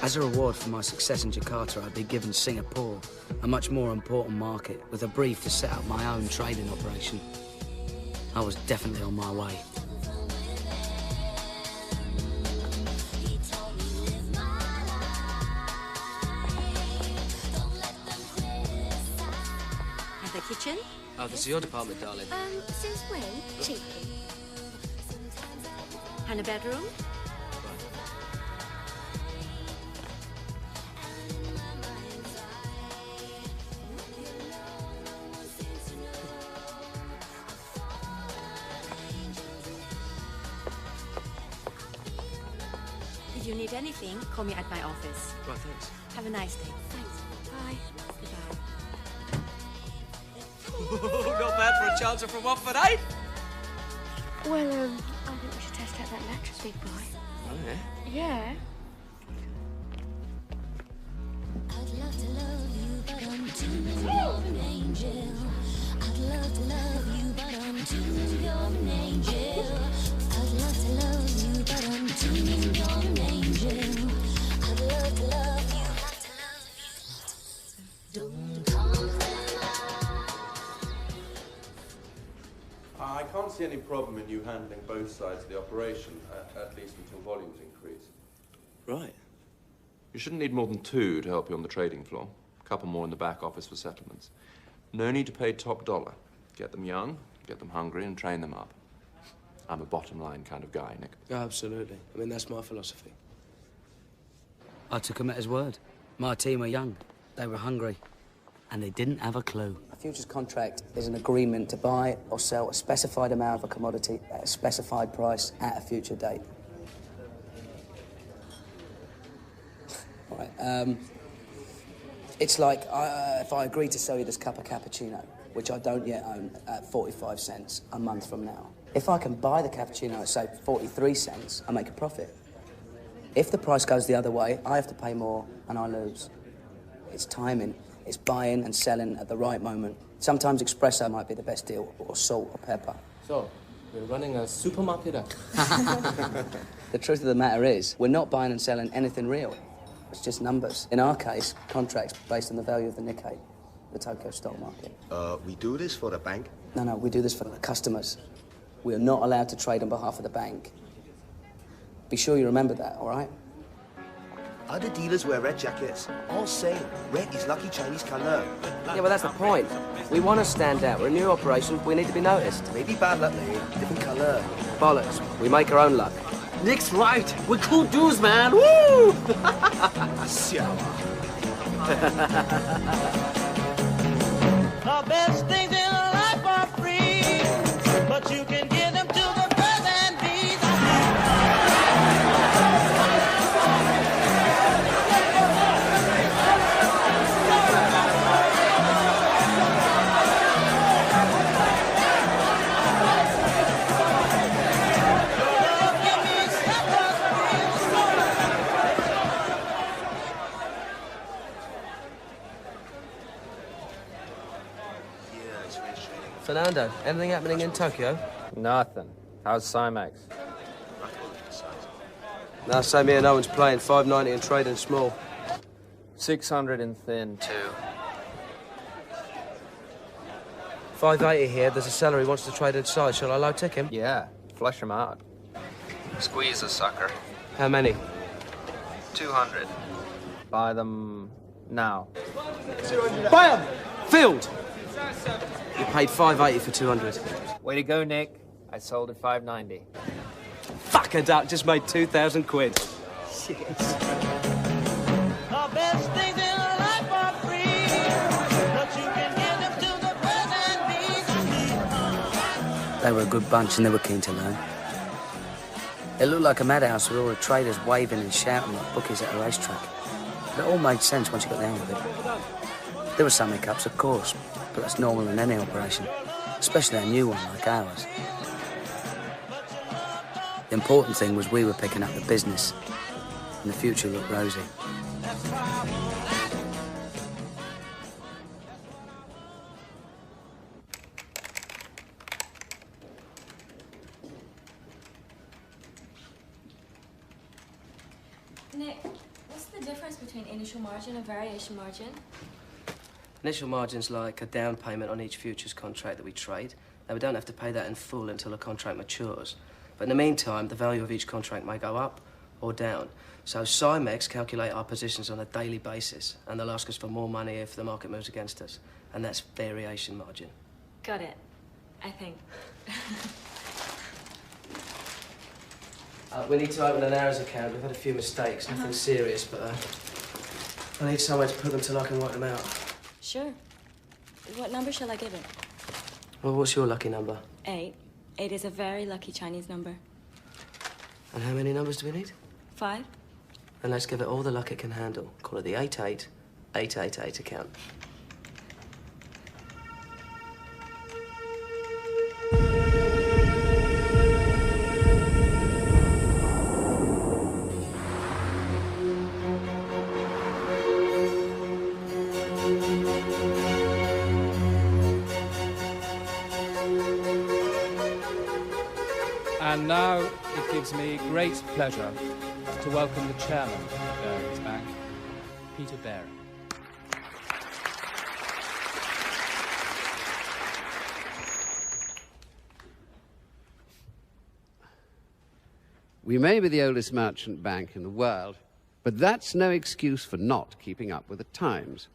As a reward for my success in Jakarta, I'd be given Singapore, a much more important market, with a brief to set up my own trading operation. I was definitely on my way. And the kitchen? Oh, this is your department, darling. Since when? Cheeky. And a bedroom? If you need anything, call me at my office. Right, thanks. Have a nice day. Thanks. Bye. Goodbye. Not bad for a chancer from Watford, eh? Well, I think we should test out that mattress, big boy. Oh, yeah? Yeah. I'd love to love you, but I'm too you're an angel. I'd love to love you, but I'm too you're an angel. I'd love to love you, but I'm too you're an angel. I'd love to love you, love to love you, love to love you. Don't come I can't see any problem in you handling both sides of the operation, at least until volumes increase. Right. You shouldn't need more than 2 to help you on the trading floor. A couple more in the back office for settlements. No need to pay top dollar. Get them young, get them hungry, and train them up. I'm a bottom line kind of guy, Nick. Absolutely. I mean, that's my philosophy. I took him at his word. My team were young, they were hungry, and they didn't have a clue. A futures contract is an agreement to buy or sell a specified amount of a commodity at a specified price at a future date. All right, it's like if I agree to sell you this cup of cappuccino, which I don't yet own, at 45 cents a month from now. If I can buy the cappuccino at, say, 43 cents, I make a profit. If the price goes the other way, I have to pay more and I lose. It's timing. It's buying and selling at the right moment. Sometimes espresso might be the best deal, or salt or pepper. So, we're running a supermarket up. The truth of the matter is, we're not buying and selling anything real. It's just numbers. In our case, contracts based on the value of the Nikkei, the Tokyo stock market. We do this for the bank? No, we do this for the customers. We are not allowed to trade on behalf of the bank. Be sure you remember that, all right? Other dealers wear red jackets. All same. Red is lucky Chinese color. Yeah, well, that's the point. We want to stand out. We're a new operation. We need to be noticed. Maybe bad luck, lady. Different color. Bollocks. We make our own luck. Nick's right. We're cool dudes, man. Woo! The best things in life are free, but you can give them to the birds and bees. Fernando, anything happening in Tokyo? Nothing. How's Cymex? No, same here. No one's playing. 590 and trading small. 600 in thin. 2. 580 here. There's a seller who wants to trade inside. Shall I low tick him? Yeah, flush him out. Squeeze a sucker. How many? 200. Buy them now. Buy 'em! Filled! You paid 580 for 200. Way to go, Nick. I sold at 590. Fuck a duck, just made 2,000 quid. Shit. The best things in life are free, but you can give them to the birds and bees. They were a good bunch and they were keen to learn. It looked like a madhouse with all the traders waving and shouting like bookies at a racetrack. But it all made sense once you got the hang of it. There were some hiccups, of course, but that's normal in any operation, especially a new one like ours. The important thing was we were picking up the business, and the future looked rosy. Nick, what's the difference between initial margin and variation margin? Initial margin's like a down payment on each futures contract that we trade. Now, we don't have to pay that in full until a contract matures. But in the meantime, the value of each contract may go up or down. So Cymex calculate our positions on a daily basis, and they'll ask us for more money if the market moves against us. And that's variation margin. Got it. I think. We need to open an hours account. We've had a few mistakes, nothing serious, but I need somewhere to put them till I can work them out. Sure. What number shall I give it? Well, what's your lucky number? 8. 8 is a very lucky Chinese number. And how many numbers do we need? 5. And let's give it all the luck it can handle. Call it the 88888 account. And now it gives me great pleasure to welcome the chairman of Barings Bank, Peter Baring. We may be the oldest merchant bank in the world, but that's no excuse for not keeping up with the times.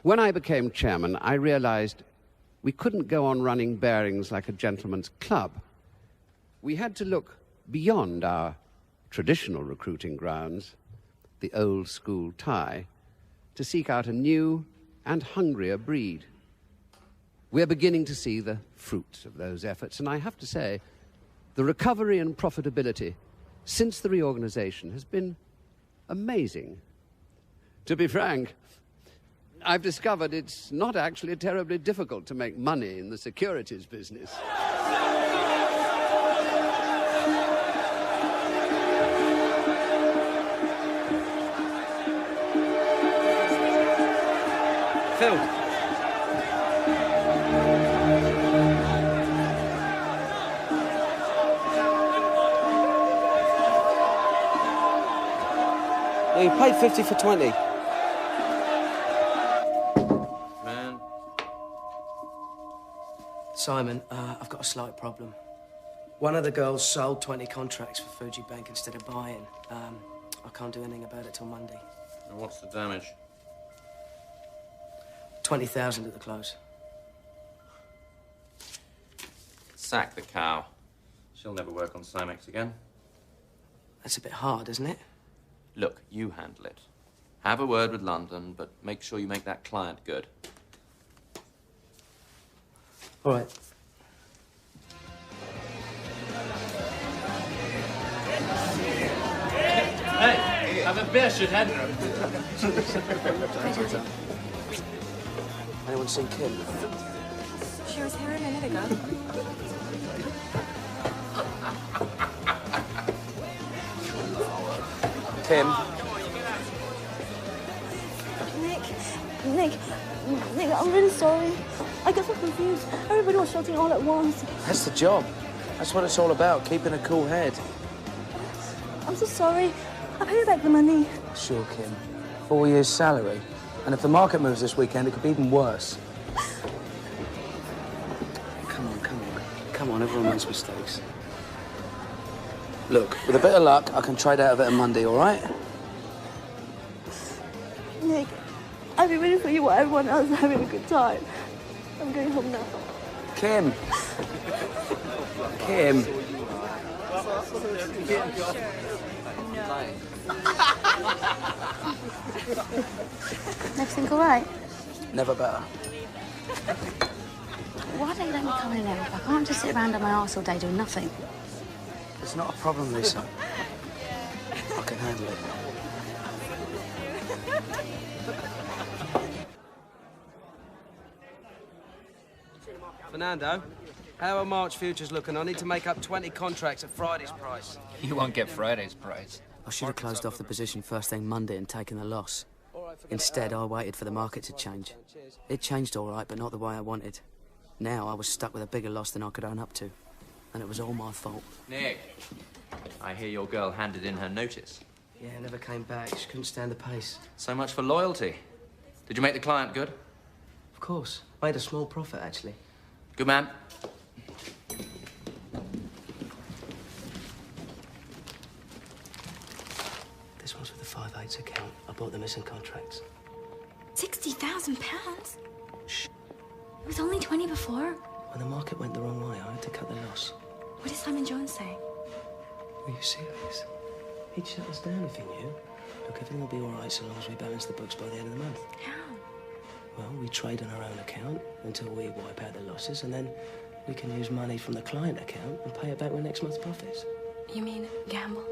When I became chairman, I realized we couldn't go on running Barings like a gentleman's club. We had to look beyond our traditional recruiting grounds, the old school tie, to seek out a new and hungrier breed. We're beginning to see the fruits of those efforts, and I have to say, the recovery and profitability since the reorganization has been amazing. To be frank, I've discovered it's not actually terribly difficult to make money in the securities business. Phil. Yeah, you paid 50 for 20. Man. Simon, I've got a slight problem. One of the girls sold 20 contracts for Fuji Bank instead of buying. I can't do anything about it till Monday. And what's the damage? 20,000 at the close. Sack the cow. She'll never work on Cymex again. That's a bit hard, isn't it? Look, you handle it. Have a word with London, but make sure you make that client good. All right. Hey, have a beer, shithead. Anyone seen Kim? She was here a minute ago. Kim? Nick, I'm really sorry. I got so confused. Everybody was shouting all at once. That's the job. That's what it's all about, keeping a cool head. I'm so sorry. I'll pay you back the money. Sure, Kim. 4 years' salary. And if the market moves this weekend, it could be even worse. Come on, everyone makes mistakes. Look, with a bit of luck, I can trade out of it on Monday, all right? Nick, I've been waiting for you while everyone else is having a good time. I'm going home now. Kim. Kim. Everything all right? Never better. Why don't you let me come in and help? I can't just sit around on my arse all day doing nothing. It's not a problem, Lisa. I can handle it. Fernando, how are March futures looking? I need to make up 20 contracts at Friday's price. You won't get Friday's price. I should have closed off the position first thing Monday and taken the loss. Instead, I waited for the market to change. It changed all right, but not the way I wanted. Now I was stuck with a bigger loss than I could own up to. And it was all my fault. Nick, I hear your girl handed in her notice. Yeah, never came back. She couldn't stand the pace. So much for loyalty. Did you make the client good? Of course. Made a small profit, actually. Good man. This one's with the 5/8 account. I bought the missing contracts. £60,000? Shh. It was only 20 before. When the market went the wrong way, I had to cut the loss. What did Simon Jones say? Are you serious? He'd shut us down if he knew. Look, everything will be all right so long as we balance the books by the end of the month. How? Well, we trade on our own account until we wipe out the losses, and then we can use money from the client account and pay it back with next month's profits. You mean gamble?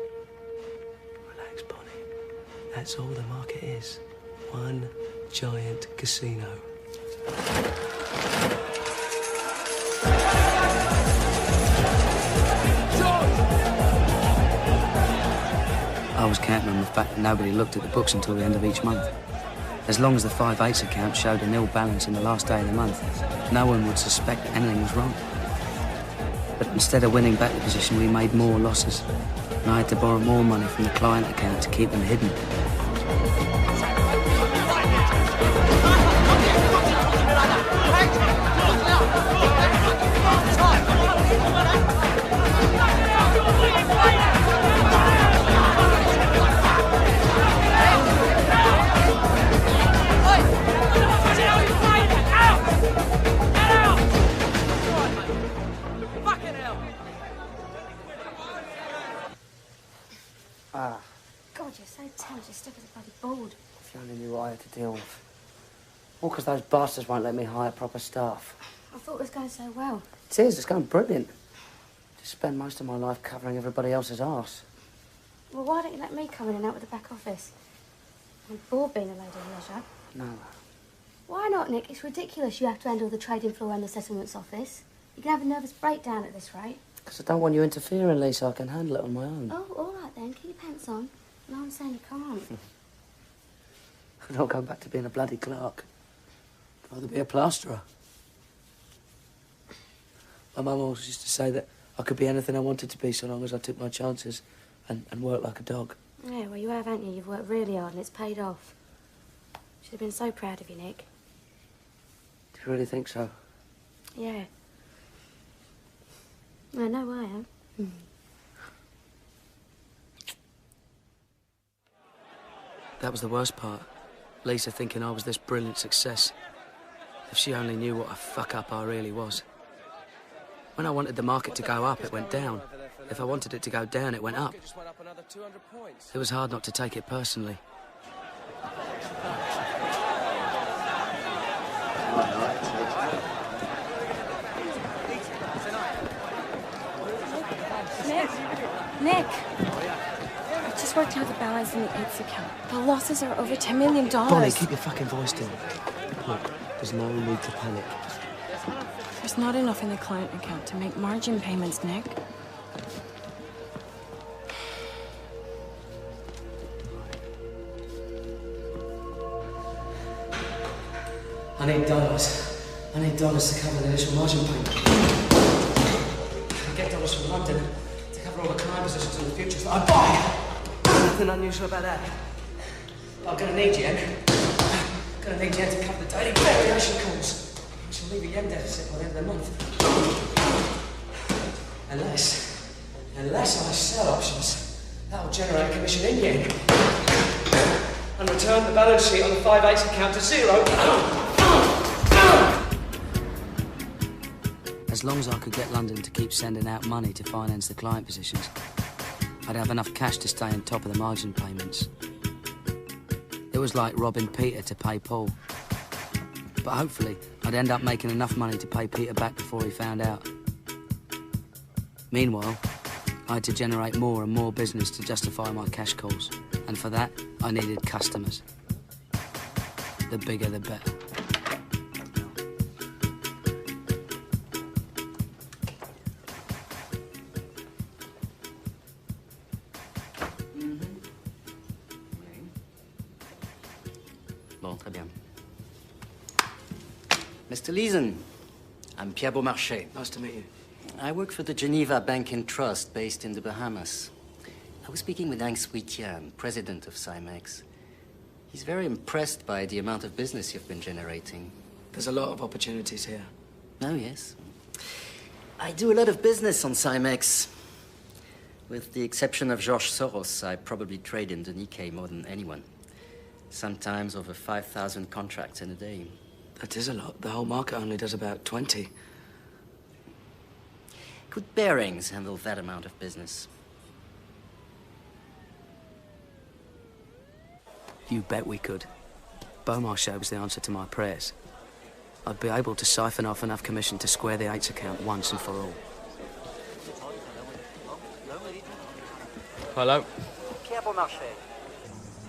Relax, Bonnie. That's all the market is. One giant casino. I was counting on the fact that nobody looked at the books until the end of each month. As long as the 5/8 account showed a nil balance in the last day of the month, no one would suspect anything was wrong. But instead of winning back the position, we made more losses. And I had to borrow more money from the client account to keep them hidden. God, you're so tense. You're stiff as a bloody board. If you only knew what I had to deal with. All because those bastards won't let me hire proper staff. I thought it was going so well. It is, it's going brilliant. Just spend most of my life covering everybody else's arse. Well, why don't you let me come in and out with the back office? I'm bored being a lady of leisure. No. Why not, Nick? It's ridiculous you have to handle the trading floor and the settlements office. You can have a nervous breakdown at this rate. Because I don't want you interfering, Lisa. I can handle it on my own. Oh, all right then. Keep your pants on. No one's saying you can't. I don't go back to being a bloody clerk. I'd rather be a plasterer. My mum always used to say that I could be anything I wanted to be so long as I took my chances and worked like a dog. Yeah, well, you have, haven't you? You've worked really hard and it's paid off. Should have been so proud of you, Nick. Do you really think so? Yeah. I know I am. That was the worst part. Lisa thinking I was this brilliant success. If she only knew what a fuck-up I really was. When I wanted the market to go up, it went down. If I wanted it to go down, it went up. It was hard not to take it personally. Nick! I just worked out the balance in the 8th account. The losses are over $10 million. Bonnie, keep your fucking voice down. Look, there's no need to panic. There's not enough in the client account to make margin payments, Nick. I need dollars. I need dollars to cover the initial margin payment. I get dollars from London to cover all the client positions in the future that I buy. Nothing unusual about that. But I'm gonna need yen. I'm gonna need yen to cover the daily variation calls, which will leave a yen deficit by the end of the month. Unless I sell options, that will generate a commission in yen. And return the balance sheet on the 5/8 account to zero. As long as I could get London to keep sending out money to finance the client positions, I'd have enough cash to stay on top of the margin payments. It was like robbing Peter to pay Paul. But hopefully, I'd end up making enough money to pay Peter back before he found out. Meanwhile, I had to generate more and more business to justify my cash calls. And for that, I needed customers. The bigger, the better. Bon, très bien. Mr. Leeson, I'm Pierre Beaumarchais. Nice to meet you. I work for the Geneva Bank and Trust based in the Bahamas. I was speaking with Ang Swee-Tian, president of Cymex. He's very impressed by the amount of business you've been generating. There's a lot of opportunities here. Oh, yes. I do a lot of business on Cymex. With the exception of George Soros, I probably trade in the Nikkei more than anyone. Sometimes over 5,000 contracts in a day. That is a lot. The whole market only does about 20. Could Bearings handle that amount of business? You bet we could. Beaumarchais was the answer to my prayers. I'd be able to siphon off enough commission to square the 8's account once and for all. Hello?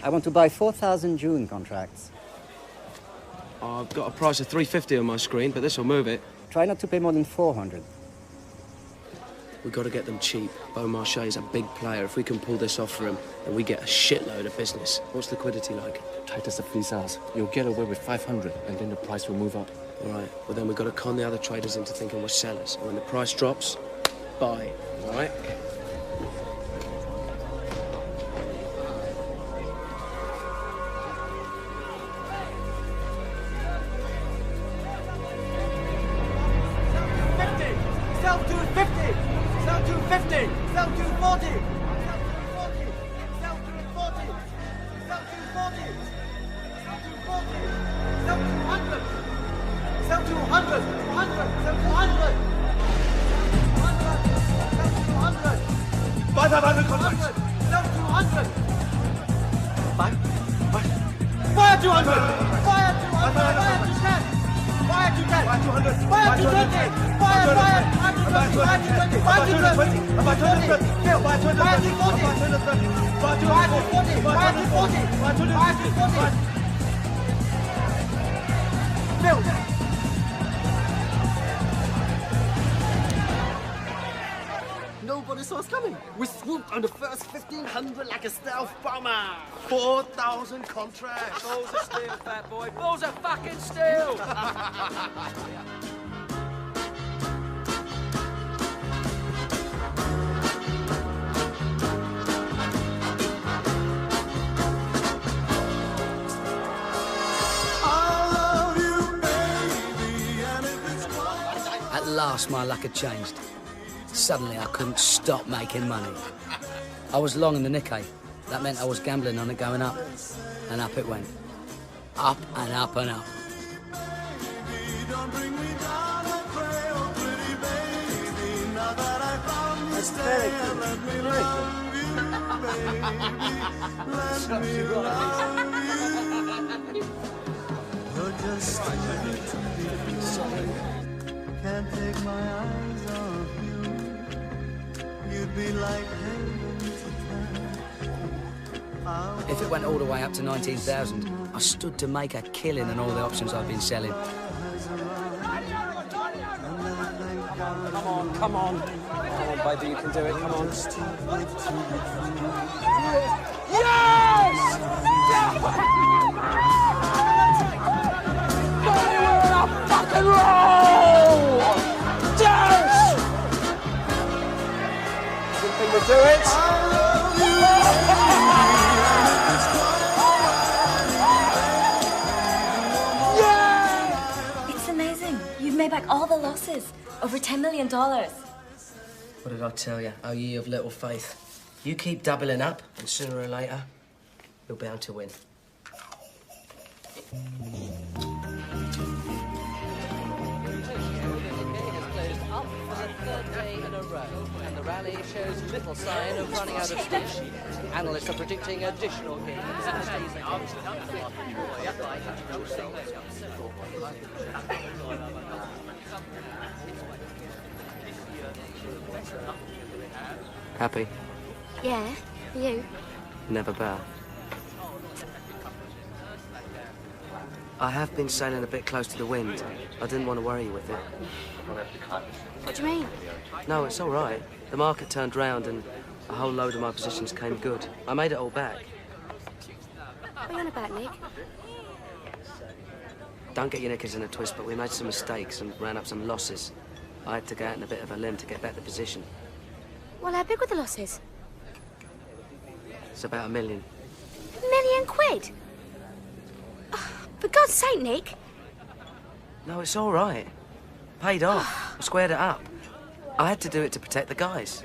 I want to buy 4,000 June contracts. I've got a price of $350 on my screen, but this will move it. Try not to pay more than 400. We've got to get them cheap. Beaumarchais is a big player. If we can pull this off for him, then we get a shitload of business. What's liquidity like? Tight as the fleece. You'll get away with 500, and then the price will move up. All right. Well, then we've got to con the other traders into thinking we're sellers. And when the price drops, buy. All right? Sell to 50! Sell to 50! Sell to 40! Sell to 40! Sell to 40! Sell to 40! Sell to 100! Sell to 100! 100! Sell to 100! 100! Sell to 100! Buy 500 contracts! Sell to 100! Buy 200! Buy 200! Buy 210! Buy 210! Buy 200! Buy 220! Buy 220! Buy 220! Buy 220! Buy 240! Buy 240! Buy 240! Bill! Nobody saw us coming. We swooped on the first 1,500 like a stealth bomber. 4,000 contracts. Balls of steel, fat boy. Balls of fucking steel! At last, my luck had changed. Suddenly, I couldn't stop making money. I was long in the Nikkei. That meant I was gambling on it going up. And up it went. Up and up and up. That's very Can't take my eyes off you. You'd be like heaven to If it went all the way up to 19,000, I stood to make a killing on all the options I've been selling. Come on, come on. Come on, baby, you can do it. Come on. Yes! Baby, we're in a fucking roll! Yes! Didn't think we'd do it. It's amazing. You've made back all the losses. Over $10 million. What did I tell you? Oh, ye of little faith. You keep doubling up, and sooner or later, you're bound to win. And the rally shows little sign of running out of steam. Analysts are predicting additional gains. Happy? Yeah, you. Never bow. I have been sailing a bit close to the wind. I didn't want to worry you with it. What do you mean? No, it's all right. The market turned round and a whole load of my positions came good. I made it all back. What are you on about, Nick? Don't get your knickers in a twist, but we made some mistakes and ran up some losses. I had to go out in a bit of a limb to get back the position. Well, how big were the losses? It's about £1 million. £1 million quid? Oh, for God's sake, Nick. No, it's all right. Paid off. I squared it up. I had to do it to protect the guys.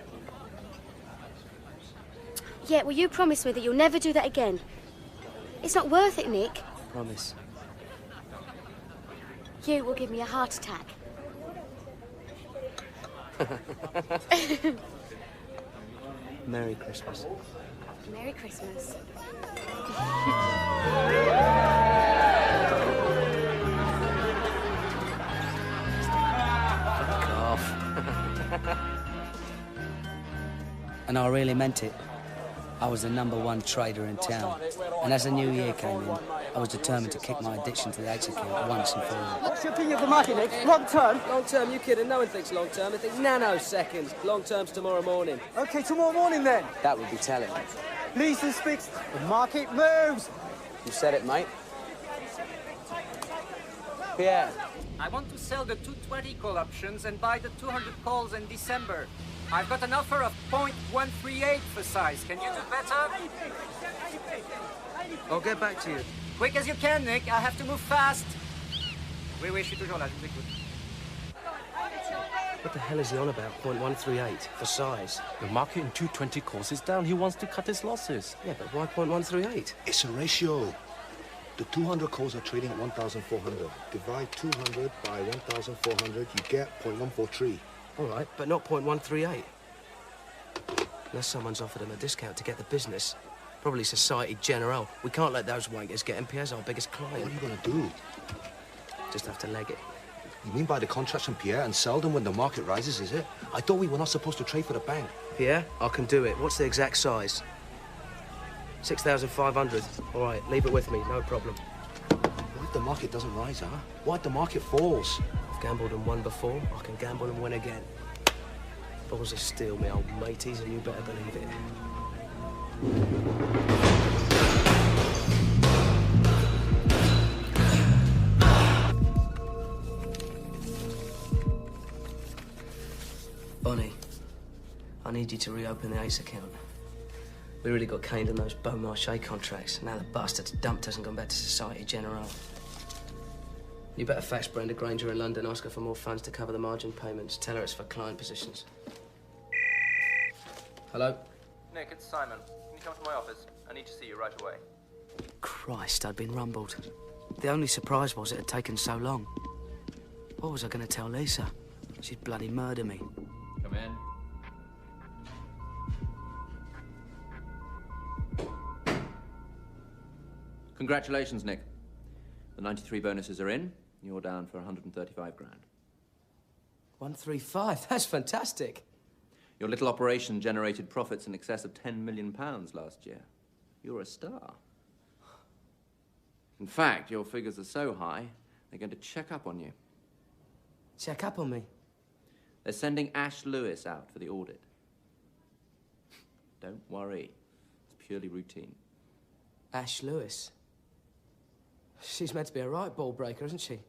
Yeah, well, you promise me that you'll never do that again. It's not worth it, Nick. Promise. You will give me a heart attack. Merry Christmas. Merry Christmas. Fuck off. And I really meant it. I was the #1 trader in town. And as the new year came in, I was determined to kick my addiction to the 8s account once and for all. What's your opinion of the market, Nick? Long term? Long term, you kidding? No one thinks long term. They think nanoseconds. Long term's tomorrow morning. Okay, tomorrow morning then. That would be telling. Leeson speaks. The market moves. You said it, mate. Pierre. I want to sell the 220 call options and buy the 200 calls in December. I've got an offer of 0.138 for size. Can you do better? I'll get back to you. Quick as you can, Nick. I have to move fast. Oui, je suis toujours là. Je vous écoute. What the hell is he on about? 0.138 for size. The market in 220 calls is down. He wants to cut his losses. Yeah, but why 0.138? It's a ratio. The 200 calls are trading at 1,400. Divide 200 by 1,400, you get 0.143. All right, but not 0.138. Unless someone's offered him a discount to get the business. Probably Societe Generale. We can't let those wankers get him. Pierre's our biggest client. What are you going to do? Just have to leg it. You mean buy the contracts from Pierre and sell them when the market rises, is it? I thought we were not supposed to trade for the bank. Pierre, I can do it. What's the exact size? 6,500. All right, leave it with me. No problem. What if the market doesn't rise, huh? What if the market falls? I've gambled and won before. I can gamble and win again. Balls of steel, me old mateys, and you better believe it. Bonnie, I need you to reopen the 8s account. We really got caned on those Beaumarchais contracts. Now the bastard's dumped us and gone back to Societe Generale. You better fax Brenda Granger in London, ask her for more funds to cover the margin payments. Tell her it's for client positions. Hello? Nick, it's Simon. Can you come to my office? I need to see you right away. Christ, I'd been rumbled. The only surprise was it had taken so long. What was I going to tell Lisa? She'd bloody murder me. Come in. Congratulations, Nick. The 93 bonuses are in. You're down for 135 grand. 135? That's fantastic. Your little operation generated profits in excess of £10 million last year. You're a star. In fact, your figures are so high, they're going to check up on you. Check up on me? They're sending Ash Lewis out for the audit. Don't worry. It's purely routine. Ash Lewis? She's meant to be a right ball breaker, isn't she?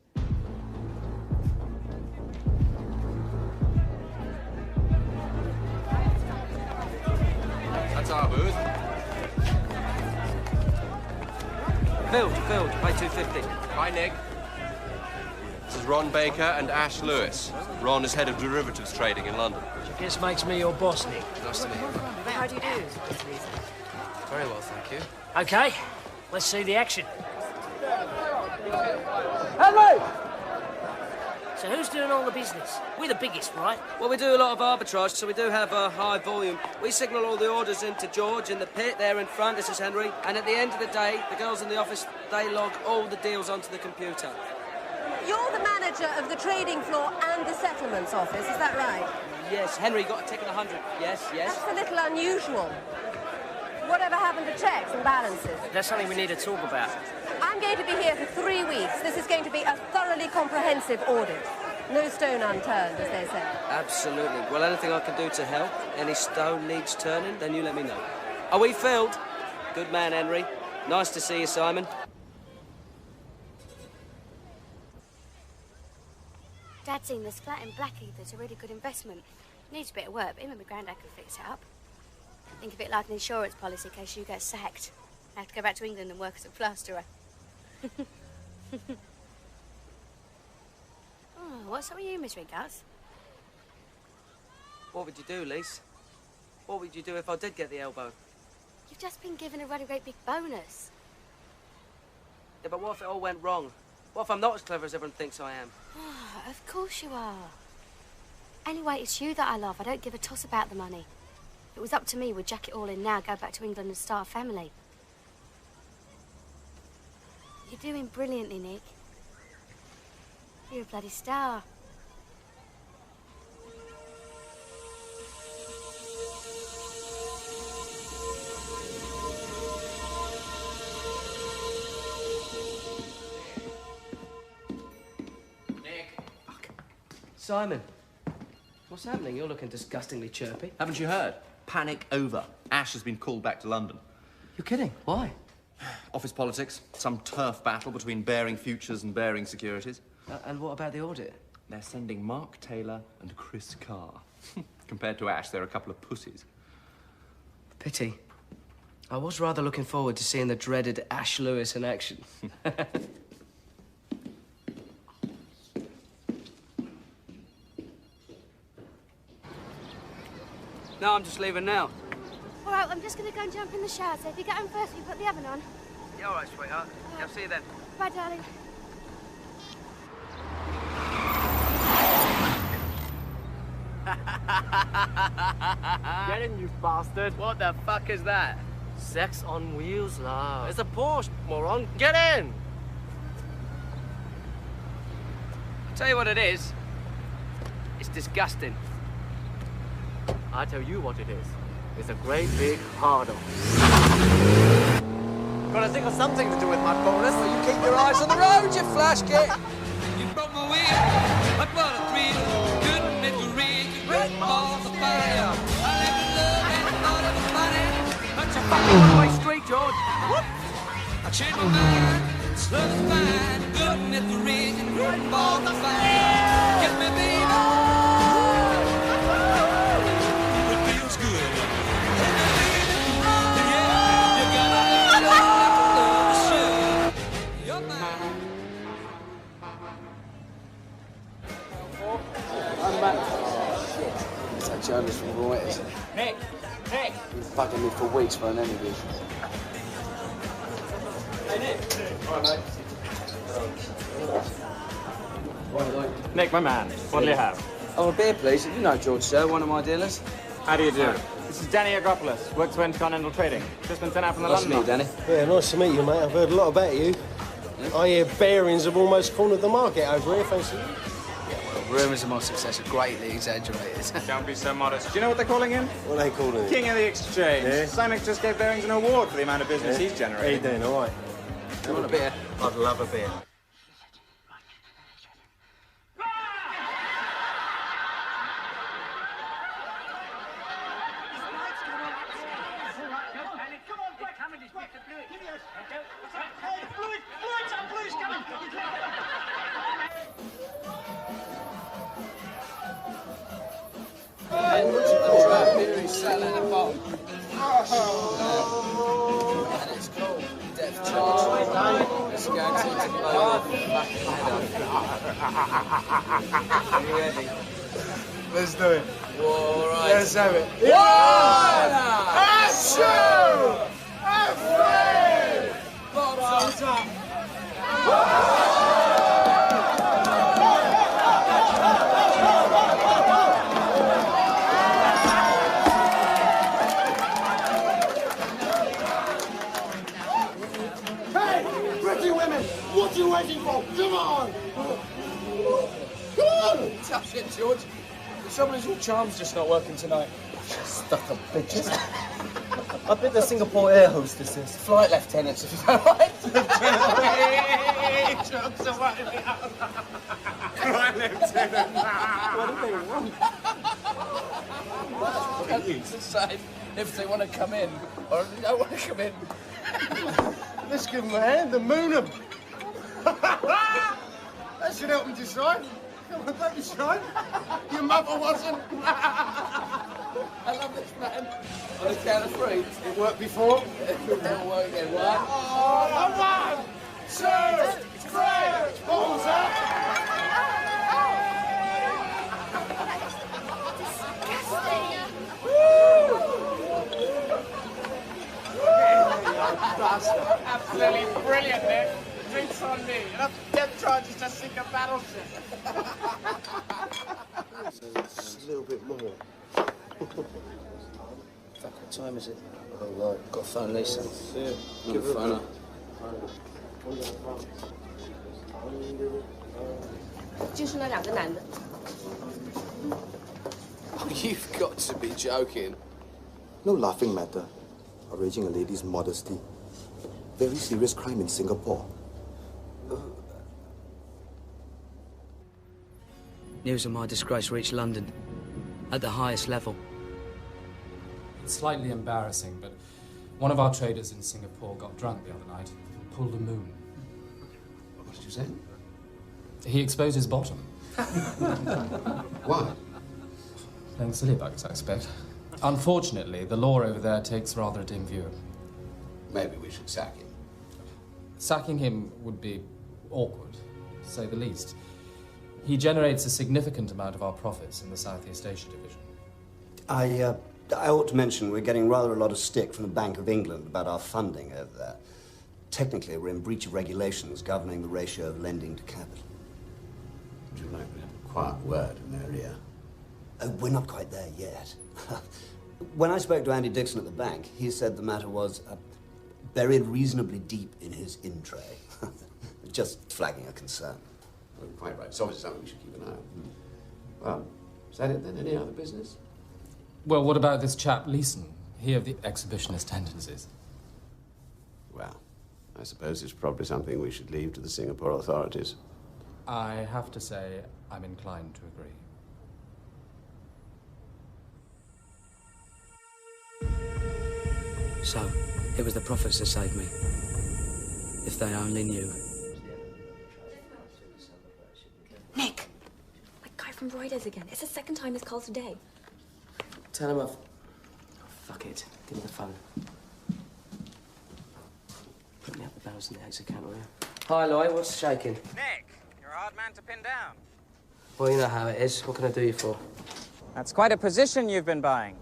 That's our booth. Filled, pay 250. Hi, Nick. This is Ron Baker and Ash Lewis. Ron is head of derivatives trading in London. Which I guess makes me your boss, Nick. Nice to meet you. How do you do? Very well, thank you. Okay, let's see the action. Henry! So who's doing all the business? We're the biggest, right? Well, we do a lot of arbitrage, so we do have a high volume. We signal all the orders into George in the pit there in front. This is Henry. And at the end of the day, the girls in the office, they log all the deals onto the computer. You're the manager of the trading floor and the settlements office, is that right? Yes, Henry got a tick of 100. Yes. That's a little unusual. Whatever happened to checks and balances? That's something we need to talk about. I'm going to be here for 3 weeks. This is going to be a thoroughly comprehensive audit. No stone unturned, as they say. Absolutely. Well, anything I can do to help, any stone needs turning, then you let me know. Are we filled? Good man, Henry. Nice to see you, Simon. Dad's seen this flat in Blackheath that's a really good investment. Needs a bit of work, but him and my granddad can fix it up. Think of it like an insurance policy in case you get sacked. I have to go back to England and work as a plasterer. Oh, what's up with you, Miss Ringus? What would you do, Lise? What would you do if I did get the elbow? You've just been given a really great big bonus. Yeah, but what if it all went wrong? What if I'm not as clever as everyone thinks I am? Oh, of course you are. Anyway, it's you that I love. I don't give a toss about the money. If it was up to me, we'd jack it all in now, go back to England and start a family. You're doing brilliantly, Nick. You're a bloody star. Simon, what's happening? You're looking disgustingly chirpy. Haven't you heard? Panic over. Ash has been called back to London. You're kidding? Why? Office politics, some turf battle between Bearing Futures and Bearing Securities. And what about the audit? They're sending Mark Taylor and Chris Carr. Compared to Ash, they're a couple of pussies. Pity. I was rather looking forward to seeing the dreaded Ash Lewis in action. No, I'm just leaving now. All right, I'm just going to go and jump in the shower, so if you get home first, you put the oven on. Yeah, all right, sweetheart. Yeah, I'll see you then. Bye, darling. Get in, you bastard. What the fuck is that? Sex on wheels, love. It's a Porsche, moron. Get in! I'll tell you what it is. It's disgusting. I tell you what it is. It's a great big hard-on. Gotta think of something to do with my bonus. Well, you keep your eyes on the road, you flash kid. You broke my wheel, but what a thrill. Couldn't it reach a great balls of fire. I never loved and thought it was funny. But you fucking one-way street, George. Whoop. I changed my mind, slow as fine. Couldn't it reach a great balls of fire. Get me, baby. I'm back. Oh, shit. It's that journalist from Reuters. Nick! He's bugging me for weeks for an interview. Hey, Nick. All right, mate. Nick, my man, what'll you have? Oh, a beer, please. You know George, sir, one of my dealers. How do you do? This is Danny Agropoulos, works for Intercontinental Trading. Just been sent out from the Nice London to meet you, office. Danny. Yeah, nice to meet you, mate. I've heard a lot about you. Yeah. I hear Bearings have almost cornered the market over here, thanks to you. Rumours of my success are greatly exaggerated. Don't be so modest. Do you know what they're calling him? What are they calling him? King of the Exchange. Yeah. Simex just gave Bearings an award for the amount of business he's generated. How you doing, all right? You want a beer? I'd love a beer. Selling a bottle. And it's called Depth Charge. It's guaranteed to blow the back of your head up. Are you ready? Let's do it. All right. Let's have it. One! And 2! And 3! Bottoms up. What are you waiting for? Come on! Come on! Tough shit, George. The trouble is your charm's just not working tonight. Stuck up bitches. I bet the Singapore air hostesses. Flight lieutenants, if you don't mind. Flight lieutenant. What do they want? It's the same if they want to come in or if they don't want to come in. Let's give them a hand and moon them. That should help them decide. Come on, don't be shy. Your mother wasn't. I love this, man. On the count of three. It worked before? It'll work again. 1, 2, 3, balls up! Absolutely brilliant, Nick. Drinks on me. Enough death charges to sink a battleship. Just a little bit more. Fuck, what time is it? Oh, right. Got to phone Lisa. Yeah. Give her a phone. Oh, you've got to be joking. No laughing matter. Outraging a lady's modesty. Very serious crime in Singapore. News of my disgrace reached London, at the highest level. It's slightly embarrassing, but one of our traders in Singapore got drunk the other night and pulled a moon. What did you say? He exposed his bottom. Why? Playing silly buggers, I expect. Unfortunately, the law over there takes rather a dim view. Maybe we should sack him. Sacking him would be awkward, to say the least. He generates a significant amount of our profits in the Southeast Asia division. I ought to mention we're getting rather a lot of stick from the Bank of England about our funding over there. Technically, we're in breach of regulations governing the ratio of lending to capital. Would you like to have a quiet word in their ear? We're not quite there yet. When I spoke to Andy Dixon at the bank, he said the matter was buried reasonably deep in his in-tray. Just flagging a concern. Well, quite right. It's obviously something we should keep an eye on. Well, is that it then? Any other business? Well, what about this chap, Leeson? He of the exhibitionist tendencies. Well, I suppose it's probably something we should leave to the Singapore authorities. I have to say, I'm inclined to agree. So, it was the prophets that saved me. If they only knew. Nick! My guy from Reuters again. It's the second time he's called today. Tell him I've... Oh, fuck it. Give me the phone. Put me up the balance in the A's account, will you? Hi, Lloyd. What's shaking? Nick, you're a hard man to pin down. Well, you know how it is. What can I do you for? That's quite a position you've been buying.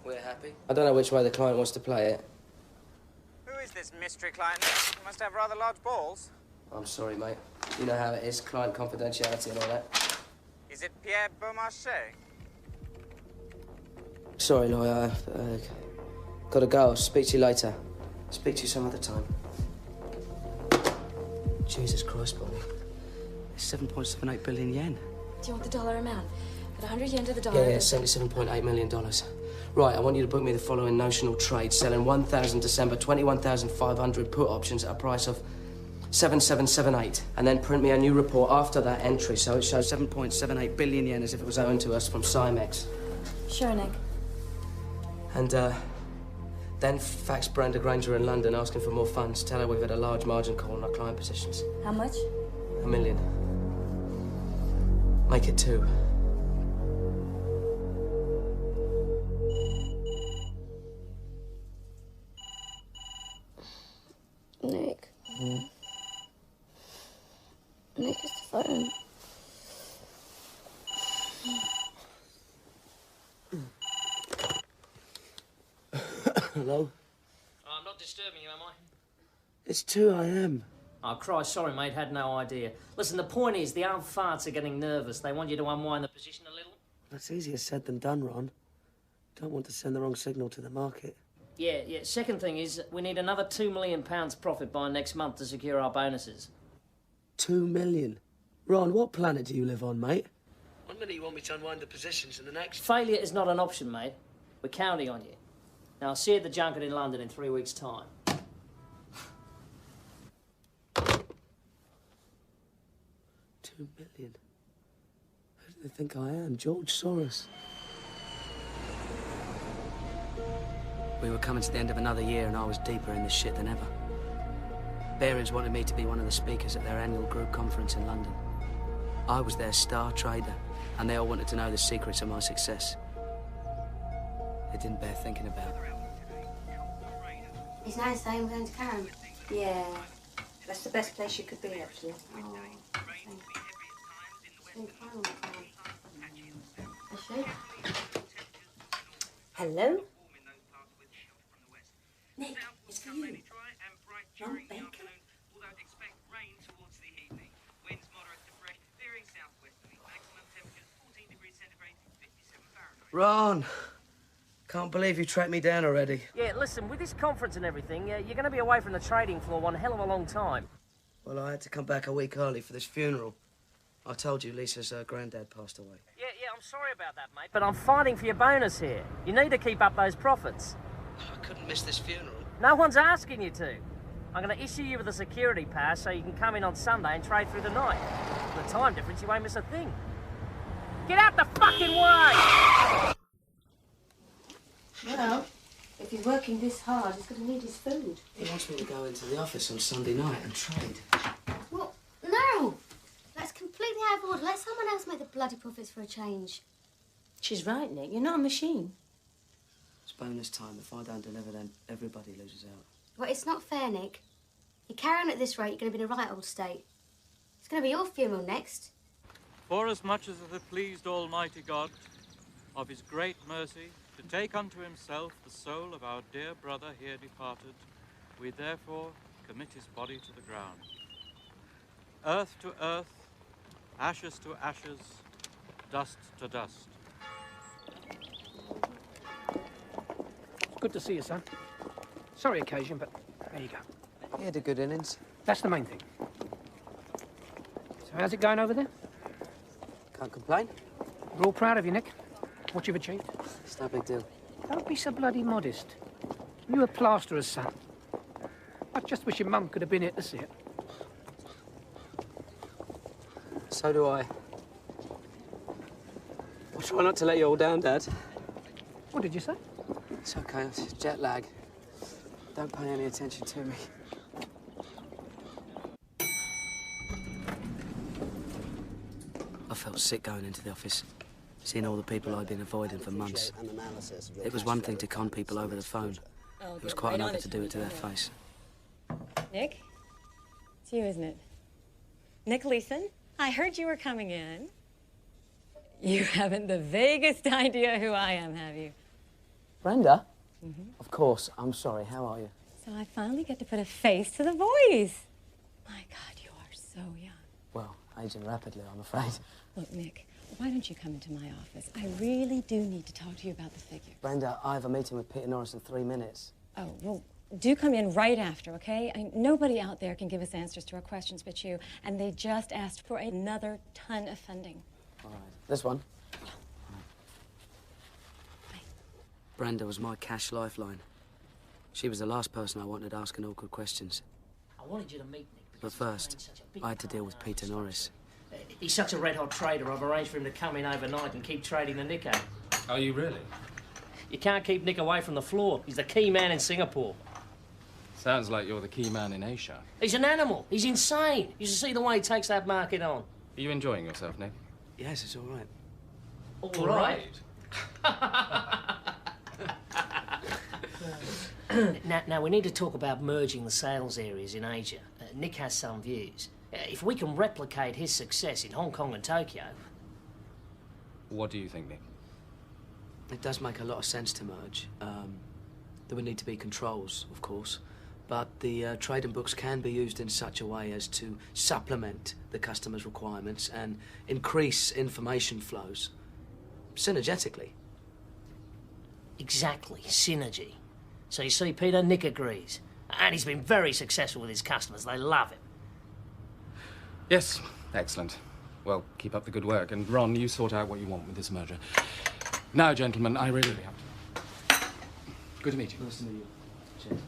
We're happy. I don't know which way the client wants to play it. Who is this mystery client? You must have rather large balls. I'm sorry, mate. You know how it is. Client confidentiality and all that. Is it Pierre Beaumarchais? Sorry, Lloyd. Gotta go. I'll speak to you later. Speak to you some other time. Jesus Christ, Bonnie. It's 7.78 billion yen. Do you want the dollar amount? At 100 yen to the dollar... Yeah, $77.8 million. Right, I want you to book me the following notional trade, selling 1,000 December, 21,500 put options at a price of 7778, and then print me a new report after that entry, so it shows 7.78 billion yen as if it was owing to us from Cymex. Sure, Nick. And, then fax Brenda Granger in London asking for more funds. Tell her we've had a large margin call on our client positions. How much? $1 million. Make it 2. Nick. Nick, it's the phone. Hello? I'm not disturbing you, am I? It's 2 a.m. Oh, Christ, sorry, mate, had no idea. Listen, the point is, the old farts are getting nervous. They want you to unwind the position a little. That's easier said than done, Ron. Don't want to send the wrong signal to the market. Yeah. Second thing is, we need another £2 million profit by next month to secure our bonuses. 2 million? Ron, what planet do you live on, mate? One minute you want me to unwind the positions, and the next... Failure is not an option, mate. We're counting on you. Now, I'll see you at the junket in London in 3 weeks' time. 2 million? Who do they think I am? George Soros? We were coming to the end of another year and I was deeper in the shit than ever. Barings wanted me to be one of the speakers at their annual group conference in London. I was their star trader, and they all wanted to know the secrets of my success. It didn't bear thinking about. He's now saying we're going to Karen. Yeah, that's the best place you could be, actually. Oh, she's been crying all the time. Is she? Hello? Nick, it's for you. Rum bacon? Ron! Can't believe you tracked me down already. Yeah, listen, with this conference and everything, you're going to be away from the trading floor one hell of a long time. Well, I had to come back a week early for this funeral. I told you Lisa's granddad passed away. Yeah, I'm sorry about that, mate, but I'm fighting for your bonus here. You need to keep up those profits. I couldn't miss this funeral. No one's asking you to. I'm going to issue you with a security pass so you can come in on Sunday and trade through the night. For the time difference, you won't miss a thing. Get out the fucking way! Well, if he's working this hard, he's going to need his food. He wants me to go into the office on Sunday night and trade. Well, no! That's completely out of order. Let someone else make the bloody profits for a change. She's right, Nick. You're not a machine. It's bonus time. If I don't deliver, then everybody loses out. Well, it's not fair, Nick. You carry on at this rate, you're going to be in a right old state. It's going to be your funeral next. Forasmuch as it hath pleased Almighty God, of his great mercy, to take unto himself the soul of our dear brother here departed, we therefore commit his body to the ground. Earth to earth, ashes to ashes, dust to dust. Good to see you, son. Sorry occasion, but there you go. He had a good innings. That's the main thing. So how's it going over there? Can't complain. We're all proud of you, Nick. What you've achieved. It's no big deal. Don't be so bloody modest. You a plasterer's son. I just wish your mum could have been here to see it. So do I. I'll try not to let you all down, Dad. What did you say? It's okay, it's jet lag. Don't pay any attention to me. I felt sick going into the office, seeing all the people I'd been avoiding for months. It was one thing to con people over the phone. It was quite another to do it to their face. Nick? It's you, isn't it? Nick Leeson, I heard you were coming in. You haven't the vaguest idea who I am, have you? Brenda? Of course. I'm sorry. How are you? So I finally get to put a face to the voice. My God, you are so young. Well, aging rapidly, I'm afraid. Look, Nick, why don't you come into my office? I really do need to talk to you about the figure. Brenda, I have a meeting with Peter Norris in 3 minutes. Oh, well, do come in right after, okay? Nobody out there can give us answers to our questions but you, and they just asked for another ton of funding. All right. This one? Brenda was my cash lifeline. She was the last person I wanted asking awkward questions. I wanted you to meet Nick. But first, I had to deal with Peter Norris. He's such a red-hot trader, I've arranged for him to come in overnight and keep trading the Nico. Are you really? You can't keep Nick away from the floor. He's the key man in Singapore. Sounds like you're the key man in Asia. He's an animal. He's insane. You should see the way he takes that market on. Are you enjoying yourself, Nick? Yes, it's all right. All right. Now, we need to talk about merging the sales areas in Asia. Nick has some views. If we can replicate his success in Hong Kong and Tokyo... What do you think, Nick? It does make a lot of sense to merge. There would need to be controls, of course, but the trading books can be used in such a way as to supplement the customer's requirements and increase information flows synergetically. Exactly, synergy. So you see, Peter, Nick agrees. And he's been very successful with his customers. They love him. Yes, excellent. Well, keep up the good work. And Ron, you sort out what you want with this merger. Now, gentlemen, I really have to. Good to meet you. Nice to meet you. Cheers.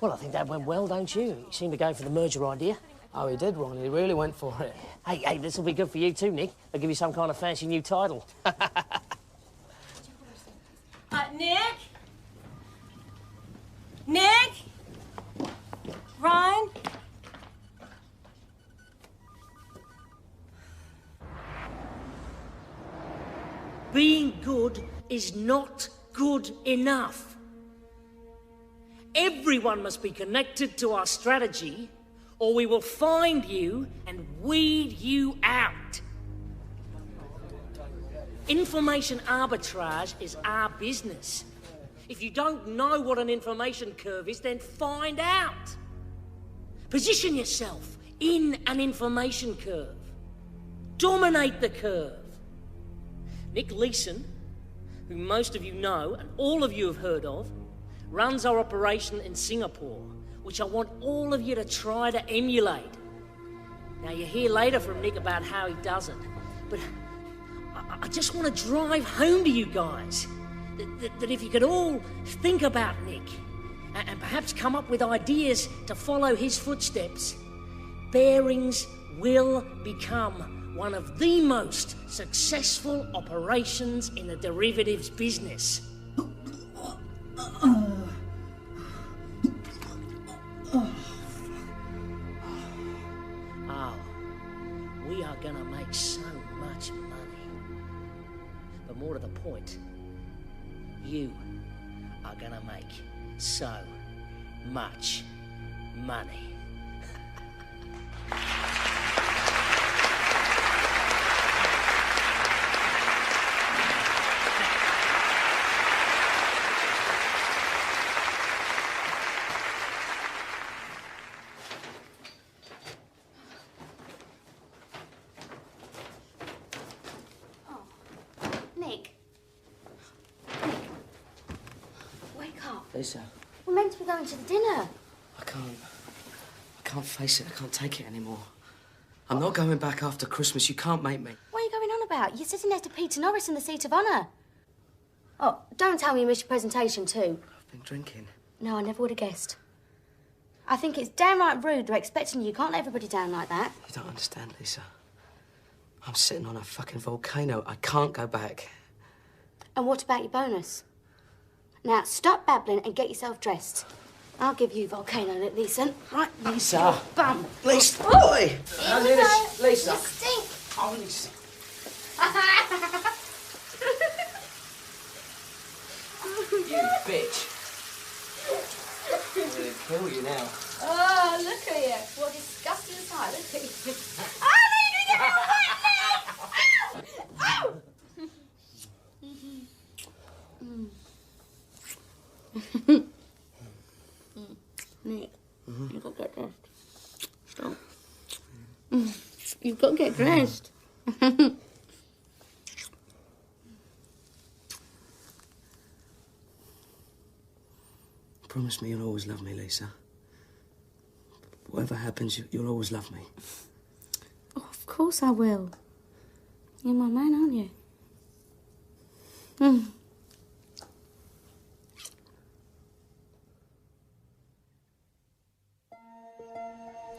Well, I think that went well, don't you? You seem to go for the merger idea. Oh, he did, Ron. He really went for it. Hey, this will be good for you too, Nick. They'll give you some kind of fancy new title. Nick? Nick? Ryan? is not good enough. Everyone must be connected to our strategy, or we will find you and weed you out. Information arbitrage is our business. If you don't know what an information curve is, then find out. Position yourself in an information curve. Dominate the curve. Nick Leeson, who most of you know and all of you have heard of, runs our operation in Singapore, which I want all of you to try to emulate. Now, you'll hear later from Nick about how he does it, but I just want to drive home to you guys that if you could all think about Nick and perhaps come up with ideas to follow his footsteps, Bearings will become one of the most successful operations in the derivatives business. Oh, we are gonna make so much money. But more to the point, you are gonna make so much money. Lisa, We're meant to be going to the dinner. I can't face it. I can't take it anymore. I'm not going back after Christmas. You can't make me. What are you going on about? You're sitting next to Peter Norris in the seat of honour. Oh, don't tell me you missed your presentation too. I've been drinking. No, I never would have guessed. I think it's downright rude they're expecting you. You can't let everybody down like that. You don't understand, Lisa. I'm sitting on a fucking volcano. I can't go back. And what about your bonus? Now, stop babbling and get yourself dressed. I'll give you volcano, Leeson. Right, Lisa. Bum. Lisa. Oh. Oi. Lisa. You stink. Oh, Lisa. You bitch. I'm gonna kill you now. Oh, look at you. What a disgusting sight. Look at you. Oh, no, you're doing it right now. Ow! Nick, you've got to get dressed. Stop. You've got to get dressed. Promise me you'll always love me, Lisa. Whatever happens, you'll always love me. Oh, of course I will. You're my man, aren't you?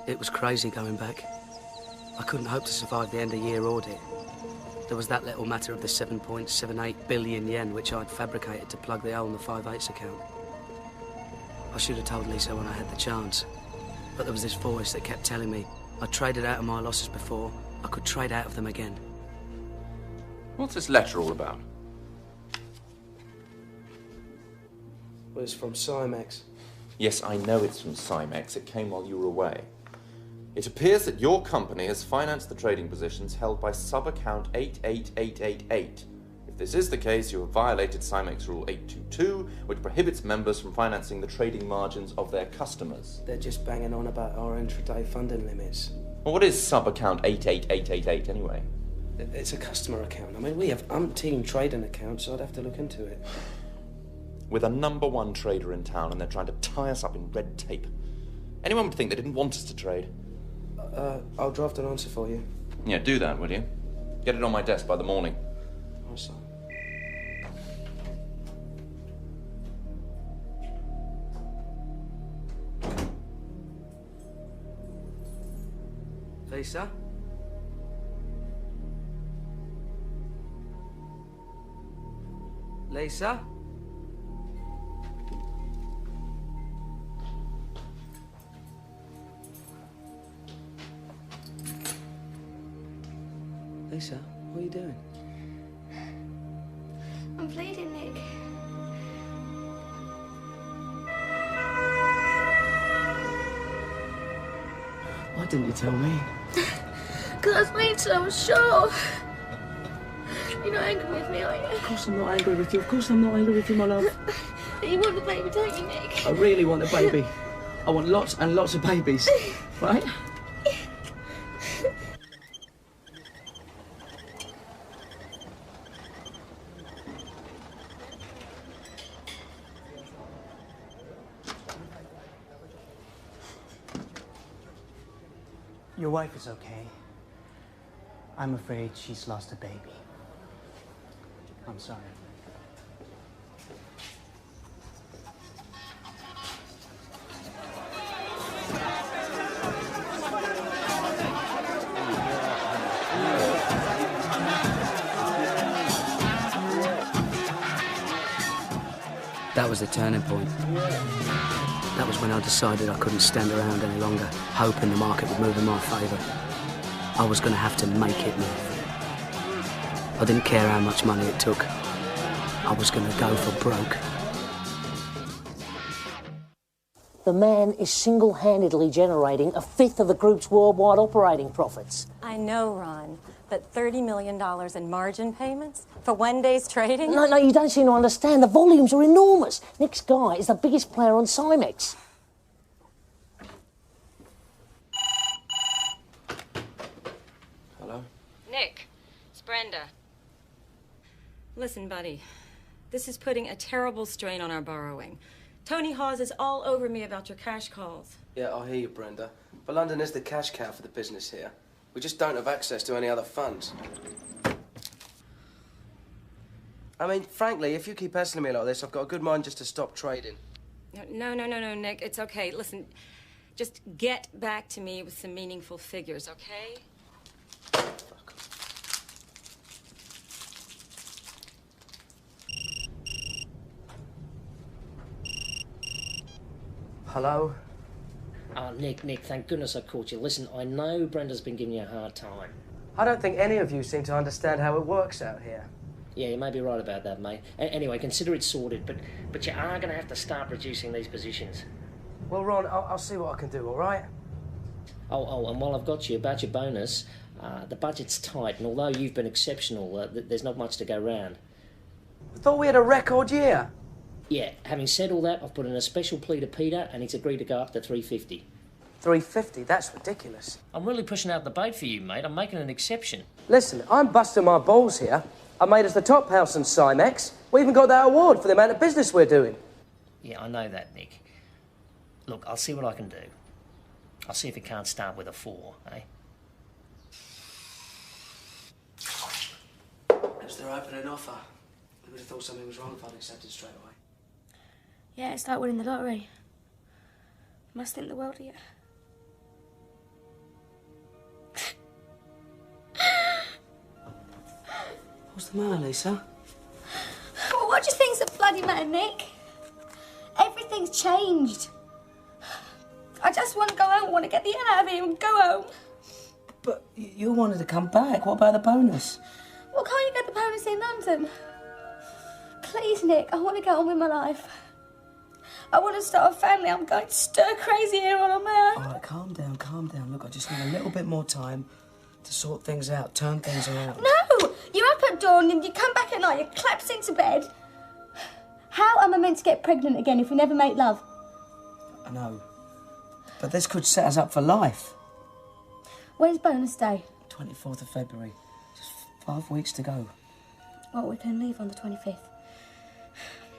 It was crazy going back. I couldn't hope to survive the end-of-year audit. There was that little matter of the 7.78 billion yen which I'd fabricated to plug the hole in the 5/8 account. I should have told Lisa when I had the chance. But there was this voice that kept telling me I'd traded out of my losses before, I could trade out of them again. What's this letter all about? Well, it's from Cymex. Yes, I know it's from Cymex. It came while you were away. It appears that your company has financed the trading positions held by sub-account 88888. If this is the case, you have violated Cymex Rule 822, which prohibits members from financing the trading margins of their customers. They're just banging on about our intraday funding limits. Well, what is sub-account 88888 anyway? It's a customer account. I mean, we have umpteen trading accounts, so I'd have to look into it. With a #1 trader in town, and they're trying to tie us up in red tape. Anyone would think they didn't want us to trade. I'll draft an answer for you. Yeah, do that, will you? Get it on my desk by the morning. Oh, son. Lisa? Lisa? Lisa, what are you doing? I'm pleading didn't you tell me? Because I was waiting till I was sure. You're not angry with me, are you? Of course I'm not angry with you. Of course I'm not angry with you, my love. You want the baby, don't you, Nick? I really want a baby. I want lots and lots of babies. Right? Your wife is okay. I'm afraid she's lost a baby. I'm sorry. That was the turning point. That was when I decided I couldn't stand around any longer, hoping the market would move in my favour. I was going to have to make it move. I didn't care how much money it took. I was going to go for broke. The man is single-handedly generating a fifth of the group's worldwide operating profits. I know, Ron, but $30 million in margin payments for one day's trading? No, you don't seem to understand. The volumes are enormous. Nick's guy is the biggest player on Cymex. Hello? Nick, it's Brenda. Listen, buddy, this is putting a terrible strain on our borrowing. Tony Hawes is all over me about your cash calls. Yeah, I hear you, Brenda. But London is the cash cow for the business here. We just don't have access to any other funds. I mean, frankly, if you keep pestering me like this, I've got a good mind just to stop trading. No, Nick, it's okay. Listen, just get back to me with some meaningful figures, okay? Hello? Nick, thank goodness I caught you. Listen, I know Brenda's been giving you a hard time. I don't think any of you seem to understand how it works out here. Yeah, you may be right about that, mate. Anyway, consider it sorted, but you are going to have to start reducing these positions. Well, Ron, I'll see what I can do, all right? Oh, and while I've got you, about your bonus, the budget's tight, and although you've been exceptional, there's not much to go round. I thought we had a record year. Yeah, having said all that, I've put in a special plea to Peter, and he's agreed to go up to 350. 350? That's ridiculous. I'm really pushing out the bait for you, mate. I'm making an exception. Listen, I'm busting my balls here. I made us the top house in Cymex. We even got that award for the amount of business we're doing. Yeah, I know that, Nick. Look, I'll see what I can do. I'll see if it can't start with a 4, eh? As their opening offer, I would have thought something was wrong if I'd accepted straight away. Yeah, it's like winning the lottery. Must think the world of you. What's the matter, Lisa? Well, what do you think's the bloody matter, Nick? Everything's changed. I just want to go home, want to get the hell out of here and go home. But you wanted to come back. What about the bonus? Well, can't you get the bonus in London? Please, Nick, I want to get on with my life. I want to start a family. I'm going stir crazy here all on my own. All right, calm down, calm down. Look, I just need a little bit more time to sort things out, turn things around. No! You're up at dawn and you come back at night, you collapse into bed. How am I meant to get pregnant again if we never make love? I know. But this could set us up for life. When's bonus day? 24th of February. Just 5 weeks to go. Well, we can leave on the 25th.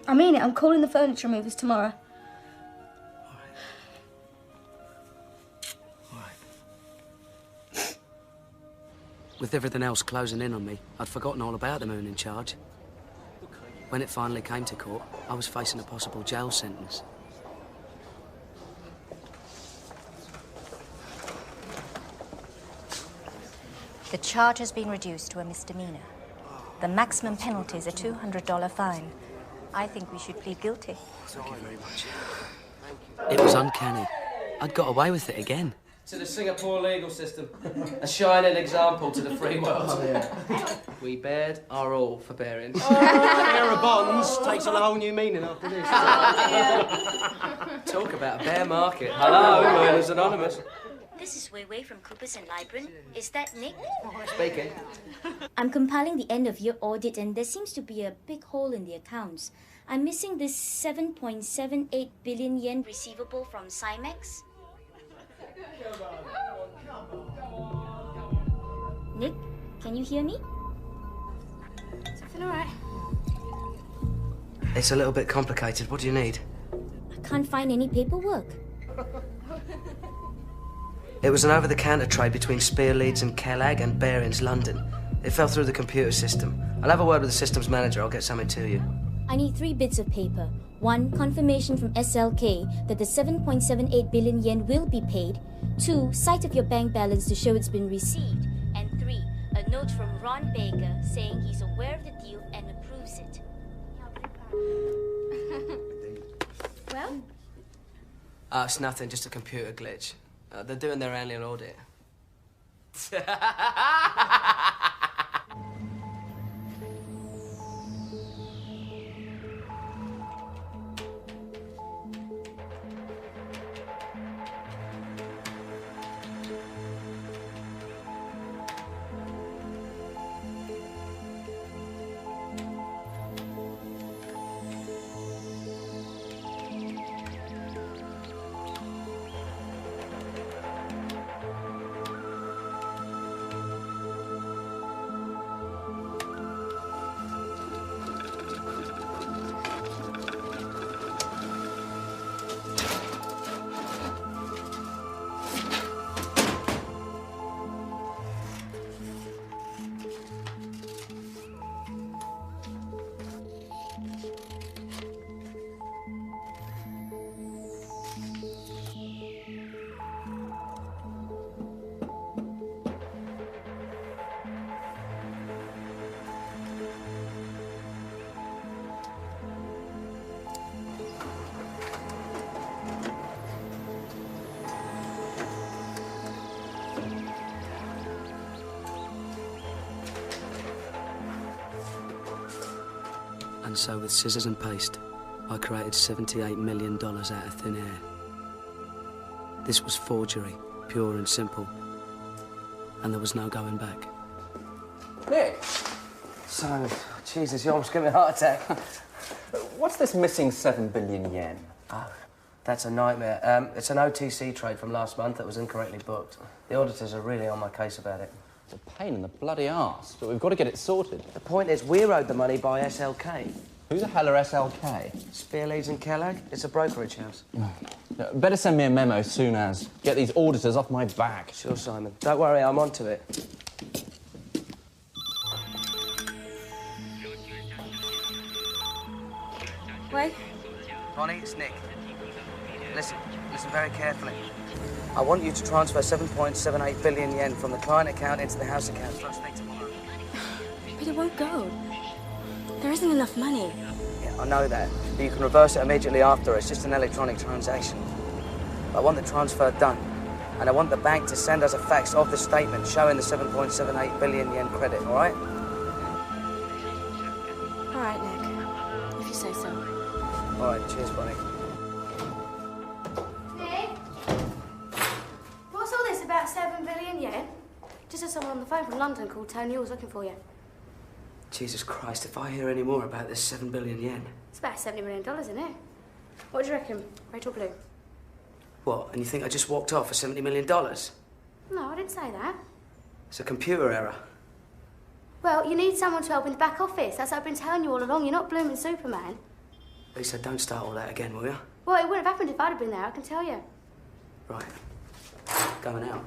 I mean it, I'm calling the furniture movers tomorrow. With everything else closing in on me, I'd forgotten all about the moon in charge. When it finally came to court, I was facing a possible jail sentence. The charge has been reduced to a misdemeanor. The maximum penalty is a $200 fine. I think we should plead guilty. Thank you very much. It was uncanny. I'd got away with it again. To the Singapore legal system. A shining example to the free world. Oh, yeah. We bared our all for bearing. Bearer bonds takes on a whole new meaning after this. Talk about a bear market. Hello, Murder's Anonymous. This is Wei Wei from Coopers and Libran. Is that Nick? Speaking. I'm compiling the end-of-year audit, and there seems to be a big hole in the accounts. I'm missing this 7.78 billion yen receivable from Cymex. Nick, can you hear me? Is everything all right? It's a little bit complicated. What do you need? I can't find any paperwork. It was an over-the-counter trade between Spear Leeds and Kellag and Barings London. It fell through the computer system. I'll have a word with the systems manager. I'll get something to you. I need 3 bits of paper. 1, confirmation from SLK that the 7.78 billion yen will be paid. 2, sight of your bank balance to show it's been received. And 3, a note from Ron Baker saying he's aware of the deal and approves it. Well? It's nothing, just a computer glitch. They're doing their annual audit. And so with scissors and paste, I created $78 million out of thin air. This was forgery, pure and simple. And there was no going back. Nick! So, Jesus, you almost gave me a heart attack. What's this missing 7 billion yen? Oh, that's a nightmare. It's an OTC trade from last month that was incorrectly booked. The auditors are really on my case about it. It's a pain in the bloody arse, but we've got to get it sorted. The point is, we're owed the money by SLK. Who the hell are SLK? Spear Leeds and Kellag. It's a brokerage house. Better send me a memo soon as. Get these auditors off my back. Sure, Simon. Don't worry, I'm onto it. Wait. Bonnie, it's Nick. Listen very carefully. I want you to transfer 7.78 billion yen from the client account into the house account first thing tomorrow. But it won't go. There isn't enough money. Yeah, I know that. But you can reverse it immediately after. It's just an electronic transaction. I want the transfer done. And I want the bank to send us a fax of the statement showing the 7.78 billion yen credit, all right? All right, Nick. If you say so. All right, cheers, Bonnie. Nick? What's all this about 7 billion yen? Just had someone on the phone from London called Tony was looking for you. Jesus Christ, if I hear any more about this 7 billion yen... It's about $70 million, isn't it? What do you reckon? Red or blue? What, and you think I just walked off for $70 million? No, I didn't say that. It's a computer error. Well, you need someone to help in the back office. That's what I've been telling you all along. You're not blooming Superman. Lisa, don't start all that again, will you? Well, it wouldn't have happened if I'd have been there, I can tell you. Right. Going out.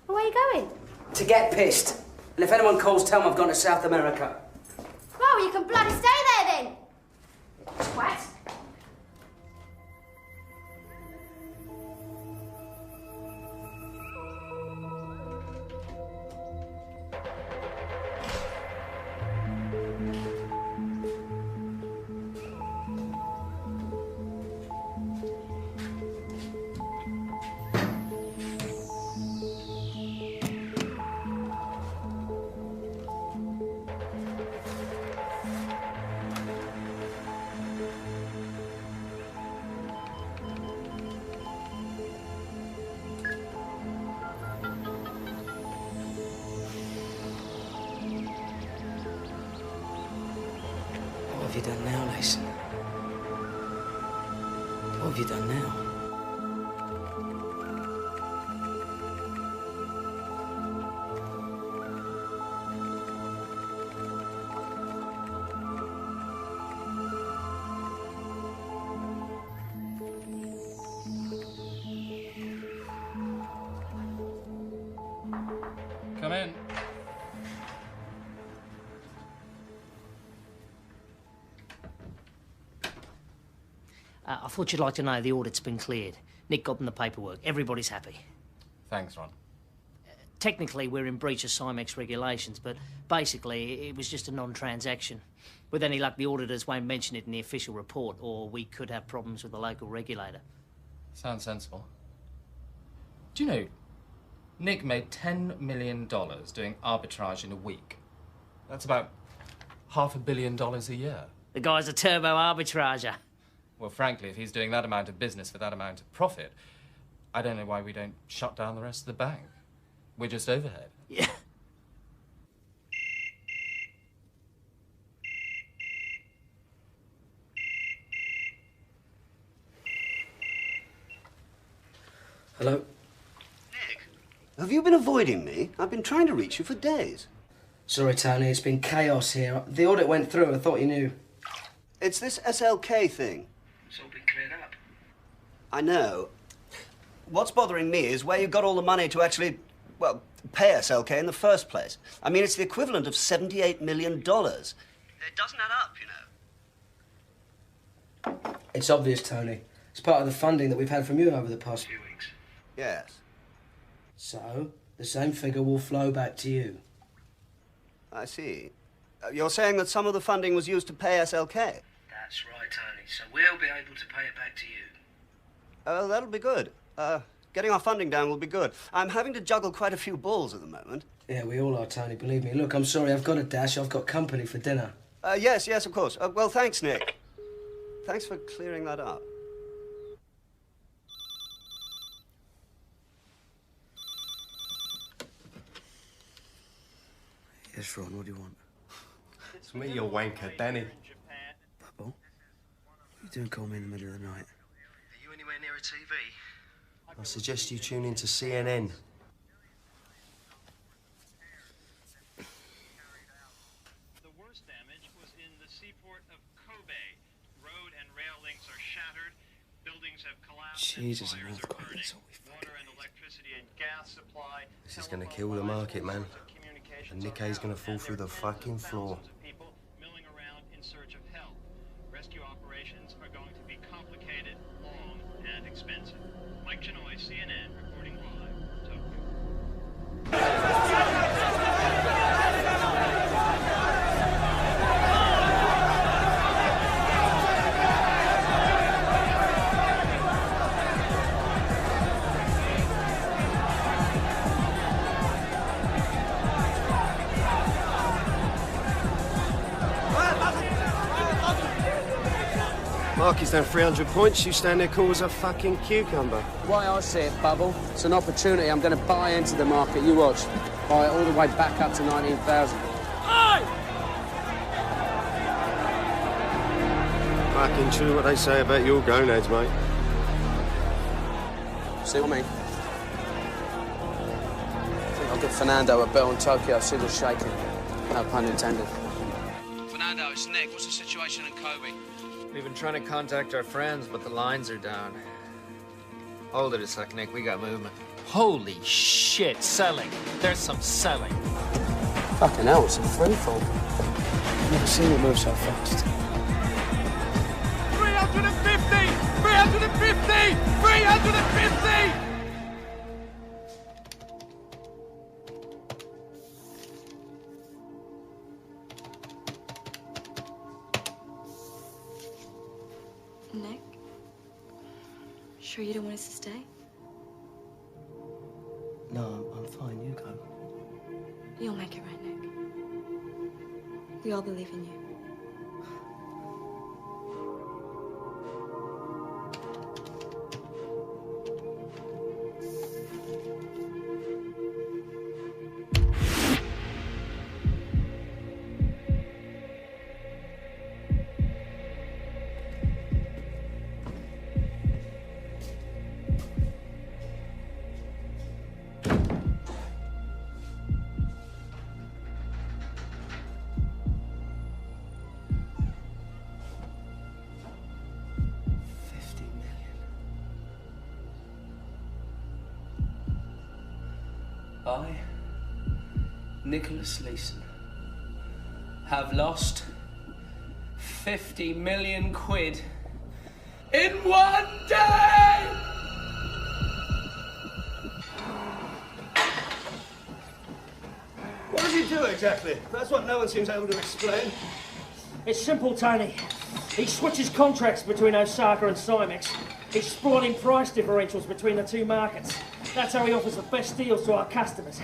Well, where are you going? To get pissed. And if anyone calls, tell them I've gone to South America. Well, you can bloody stay there then! Twat. What have you done now? Come in. I thought you'd like to know the audit's been cleared. Nick got them the paperwork. Everybody's happy. Thanks, Ron. Technically, we're in breach of Cymex regulations, but basically, it was just a non-transaction. With any luck, the auditors won't mention it in the official report, or we could have problems with the local regulator. Sounds sensible. Do you know, Nick made $10 million doing arbitrage in a week. That's about $500 million a year. The guy's a turbo arbitrager. Well, frankly, if he's doing that amount of business for that amount of profit, I don't know why we don't shut down the rest of the bank. We're just overhead. Yeah. Hello? Have you been avoiding me? I've been trying to reach you for days. Sorry, Tony, it's been chaos here. The audit went through, I thought you knew. It's this SLK thing. It's all been cleared up. I know. What's bothering me is where you got all the money to actually, well, pay SLK in the first place. I mean, it's the equivalent of $78 million. It doesn't add up, you know. It's obvious, Tony. It's part of the funding that we've had from you over the past few weeks. Yes. So, the same figure will flow back to you. I see. You're saying that some of the funding was used to pay SLK? That's right, Tony. So we'll be able to pay it back to you. That'll be good. Getting our funding down will be good. I'm having to juggle quite a few balls at the moment. Yeah, we all are, Tony, believe me. Look, I'm sorry, I've got a dash. I've got company for dinner. Yes, of course. Well, thanks, Nick. Thanks for clearing that up. Yes, Ron, what do you want? It's me, you wanker, Danny. Bubble? What are you doing calling me in the middle of the night? Are you anywhere near a TV? I suggest you tune in to CNN. The worst damage was in the seaport of Kobe. Road and rail links are shattered. Buildings have collapsed. Jesus, and an fires are earthquake, burning. that's all we Water and electricity and gas supply. This is gonna kill the market, man. And Nick A's gonna fall through the fucking floor. People milling around in search of help. Rescue operations are going to be complicated, long, and expensive. Mike Chenoy, CNN, reporting live, Tokyo. Marky's down 300 points, you stand there cool as a fucking cucumber. Why I see it, Bubble, it's an opportunity. I'm going to buy into the market. You watch. Buy it all the way back up to 19,000. Fucking true what they say about your gonads, mate. See what I mean? I think I'll give Fernando a bet on Tokyo. See what's shaking. No pun intended. Fernando, it's Nick. What's the situation in Kobe? We've been trying to contact our friends, but the lines are down. Hold it a sec, Nick. We got movement. Holy shit, selling. There's some selling. Fucking hell, it's a freefall. I've never seen it move so fast. 350! 350! 350! Nick? Sure you don't want us to stay? No, I'm fine. You go. You'll make it right, Nick. We all believe in you. I, Nicholas Leeson, have lost 50 million quid in one day! What does he do exactly? That's what no one seems able to explain. It's simple, Tony. He switches contracts between Osaka and Cymex, exploiting price differentials between the two markets. That's how he offers the best deals to our customers.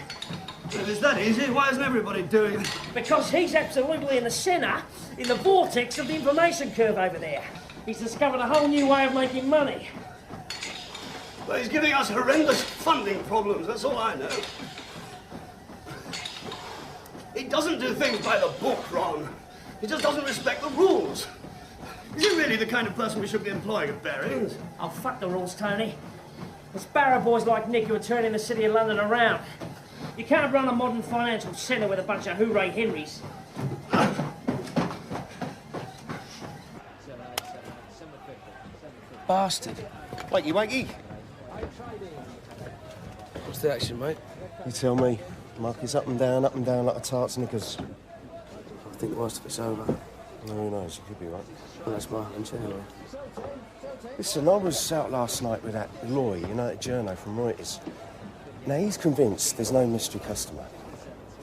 If it's that easy, why isn't everybody doing it? Because he's absolutely in the centre, in the vortex of the information curve over there. He's discovered a whole new way of making money. Well, he's giving us horrendous funding problems, that's all I know. He doesn't do things by the book, Ron. He just doesn't respect the rules. Is he really the kind of person we should be employing at Barings? Oh, fuck the rules, Tony. It's barrow boys like Nick who are turning the city of London around. You can't run a modern financial centre with a bunch of hooray Henrys. Bastard. Wakey, wakey. What's the action, mate? You tell me. Market's up and down like a tart's knickers. I think whilst it's over. Who knows, you could be right. Well, that's my hunch anyway. Listen, I was out last night with that Roy, you know, that journo from Reuters. Now, he's convinced there's no mystery customer.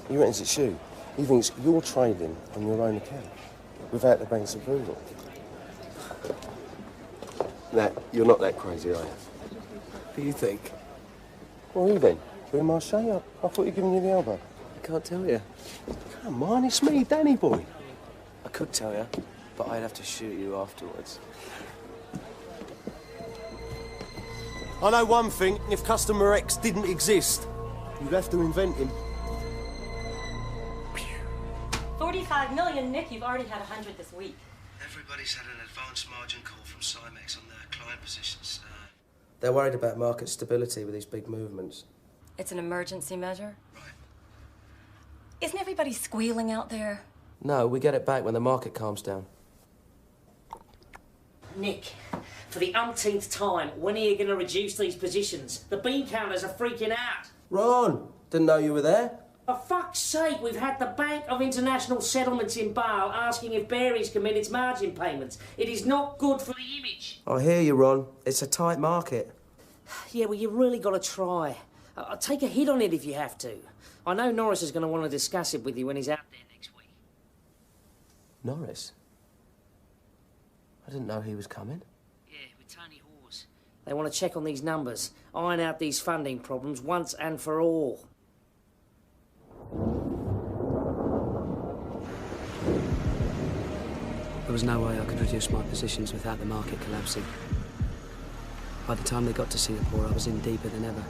He reckons it's you. He thinks you're trading on your own account, without the bank's approval. Now, you're not that crazy, are you? What do you think? Well, who then? Who am I saying? I thought you were giving you the elbow. I can't tell you. Come on, it's me, Danny boy. I could tell you, but I'd have to shoot you afterwards. I know one thing, if Customer X didn't exist, you'd have to invent him. 45 million, Nick. You've already had 100 this week. Everybody's had an advanced margin call from Cymex on their client positions. They're worried about market stability with these big movements. It's an emergency measure? Right. Isn't everybody squealing out there? No, we get it back when the market calms down. Nick, for the umpteenth time, when are you going to reduce these positions? The bean counters are freaking out. Ron, didn't know you were there. For fuck's sake, we've had the Bank of International Settlements in Basel asking if Barings can meet its margin payments. It is not good for the image. I hear you, Ron. It's a tight market. Yeah, well, you really got to try. I'll take a hit on it if you have to. I know Norris is going to want to discuss it with you when he's out there next week. Norris? I didn't know he was coming. Yeah, with Tony Hawes. They want to check on these numbers, iron out these funding problems once and for all. There was no way I could reduce my positions without the market collapsing. By the time they got to Singapore, I was in deeper than ever,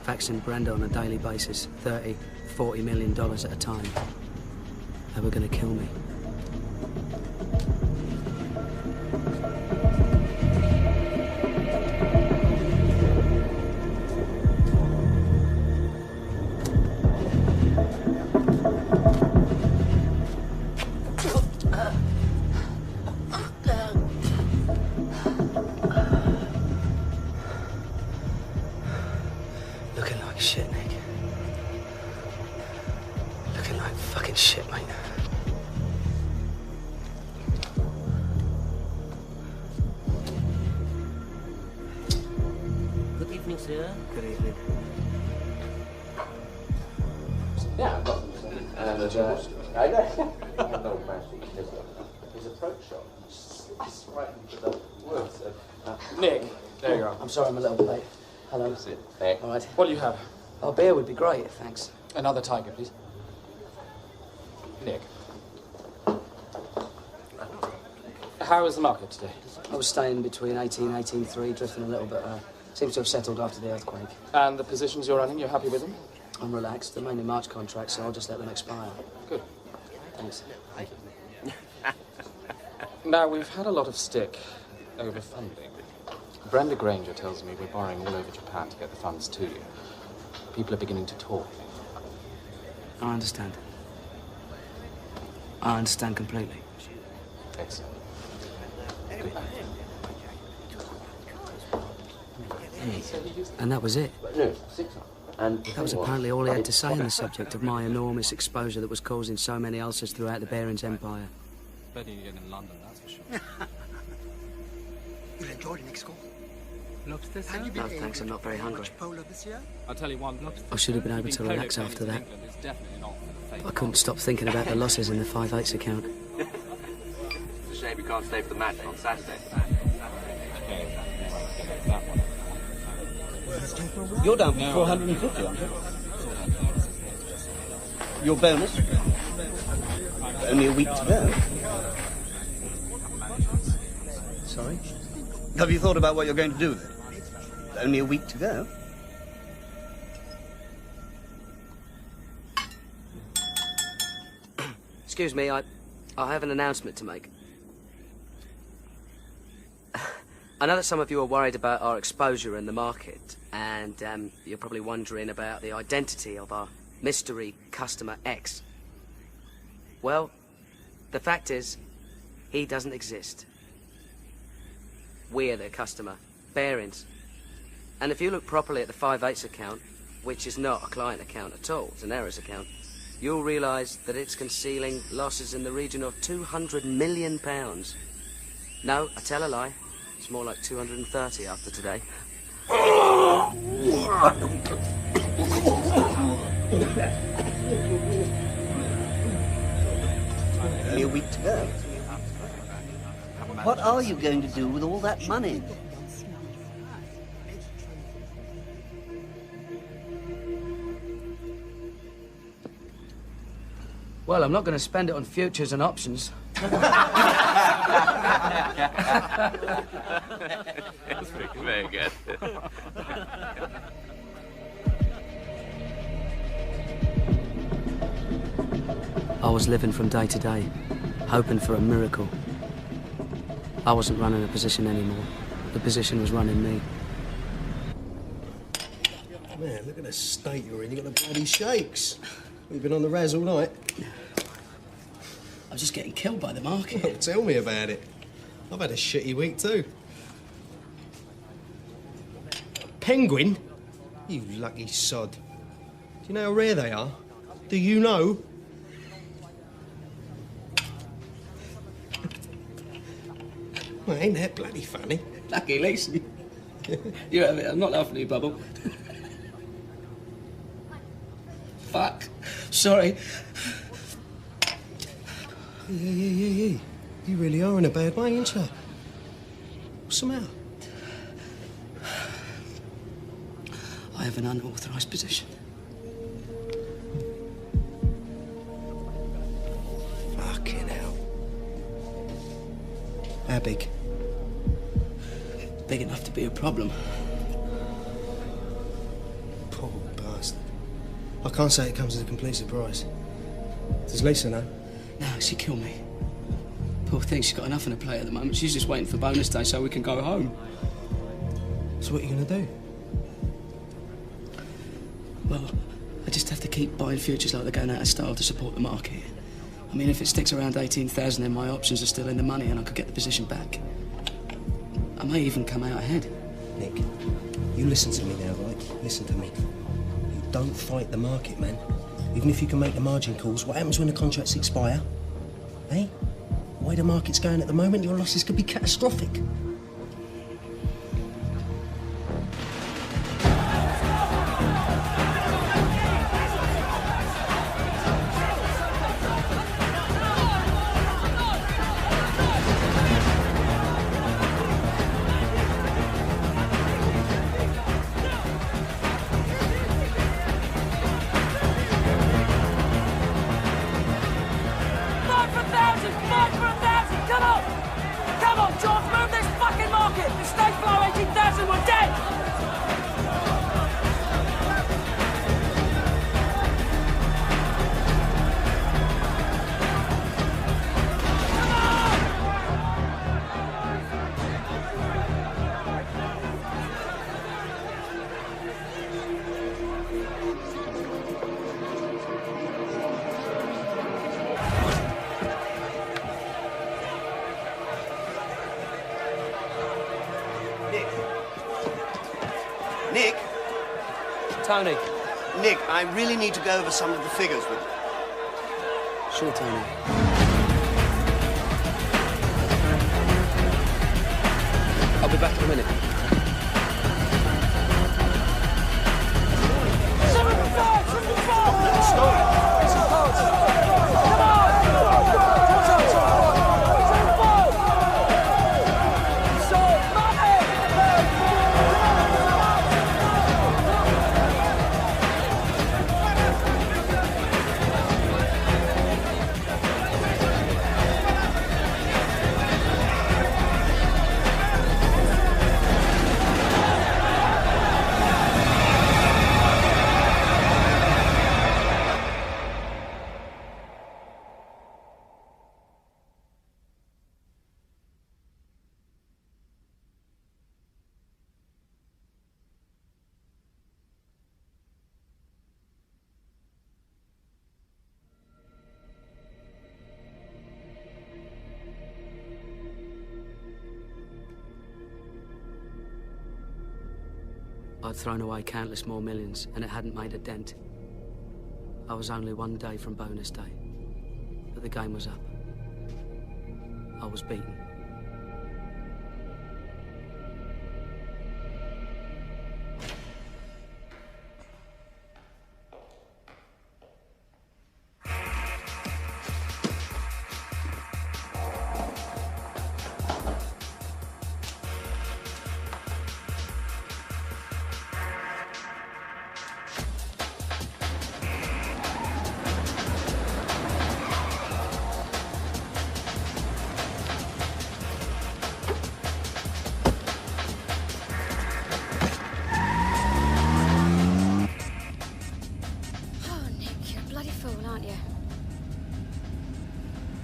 faxing Brenda on a daily basis, $30, $40 million at a time. They were going to kill me. Looking like shit, Nick. Looking like fucking shit, mate. Good evening, sir. Good evening. Yeah, I've got them. And I know his approach shot. It's right into the words of... Nick, there you are. I'm sorry I'm a little late. Hello. That's it. Hey. All right. What do you have? Oh, beer would be great, thanks. Another tiger, please. Nick. How is the market today? I was staying between 18 and 18.3, drifting a little bit. Seems to have settled after the earthquake. And the positions you're running, you're happy with them? I'm relaxed. They're mainly March contracts, so I'll just let them expire. Good. Thanks. Thank you. Now, we've had a lot of stick over funding. Brenda Granger tells me we're borrowing all over Japan to get the funds to you. People are beginning to talk. I understand. I understand completely. Excellent. Good. And that was it? No, 6 And That was apparently all he had to say on the subject of my enormous exposure that was causing so many ulcers throughout the Barings Empire. Better you get in London, that's for sure. You enjoyed Nick's school? Lobster, sir? Have you been No, thanks, I'm not very hungry. much polo this year? I'll tell you one, lobster. I should have been able to relax after that. It's definitely not for the But I couldn't stop thinking about the losses in the 5/8 account. It's a shame you can't stay for the match on Saturday. You're down for 450, aren't you? Your bonus? Only a week to go. Sorry? Have you thought about what you're going to do with it? Only a week to go. Excuse me, I have an announcement to make. I know that some of you are worried about our exposure in the market, and you're probably wondering about the identity of our mystery customer X. Well, the fact is, he doesn't exist. We're the customer, Barings. And if you look properly at the 5/8 account, which is not a client account at all, it's an errors account, you'll realise that it's concealing losses in the region of £200 million. No, I tell a lie. It's more like 230 after today. Only a week to go. What are you going to do with all that money? Well, I'm not going to spend it on futures and options. That's very good. I was living from day to day, hoping for a miracle. I wasn't running a position anymore. The position was running me. Man, look at the state you're in. You got the bloody shakes. You've been on the razz all night. I'm just getting killed by the market. Well, tell me about it. I've had a shitty week too. Penguin? You lucky sod. Do you know how rare they are? Do you know? Well, ain't that bloody funny? Lucky Lacey. You have it. I'm not laughing at you, Bubble. Fuck. Sorry. Yeah. You really are in a bad way, ain't you? What's the matter? I have an unauthorised position. Fucking hell. How big? Big enough to be a problem. Poor bastard. I can't say it comes as a complete surprise. Does Lisa know? No, she'd kill me. Poor thing, she's got enough on her plate at the moment. She's just waiting for bonus day so we can go home. So what are you going to do? Well, I just have to keep buying futures like they're going out of style to support the market. I mean, if it sticks around 18,000, then my options are still in the money and I could get the position back. I may even come out ahead. Nick, you listen to me now, right? Listen to me. You don't fight the market, man. Even if you can make the margin calls, what happens when the contracts expire? Eh? The way the market's going at the moment, your losses could be catastrophic. Tony. Nick, I really need to go over some of the figures with you. Sure, Tony. I'll be back in a minute. I'd thrown away countless more millions, and it hadn't made a dent. I was only one day from bonus day, but the game was up. I was beaten.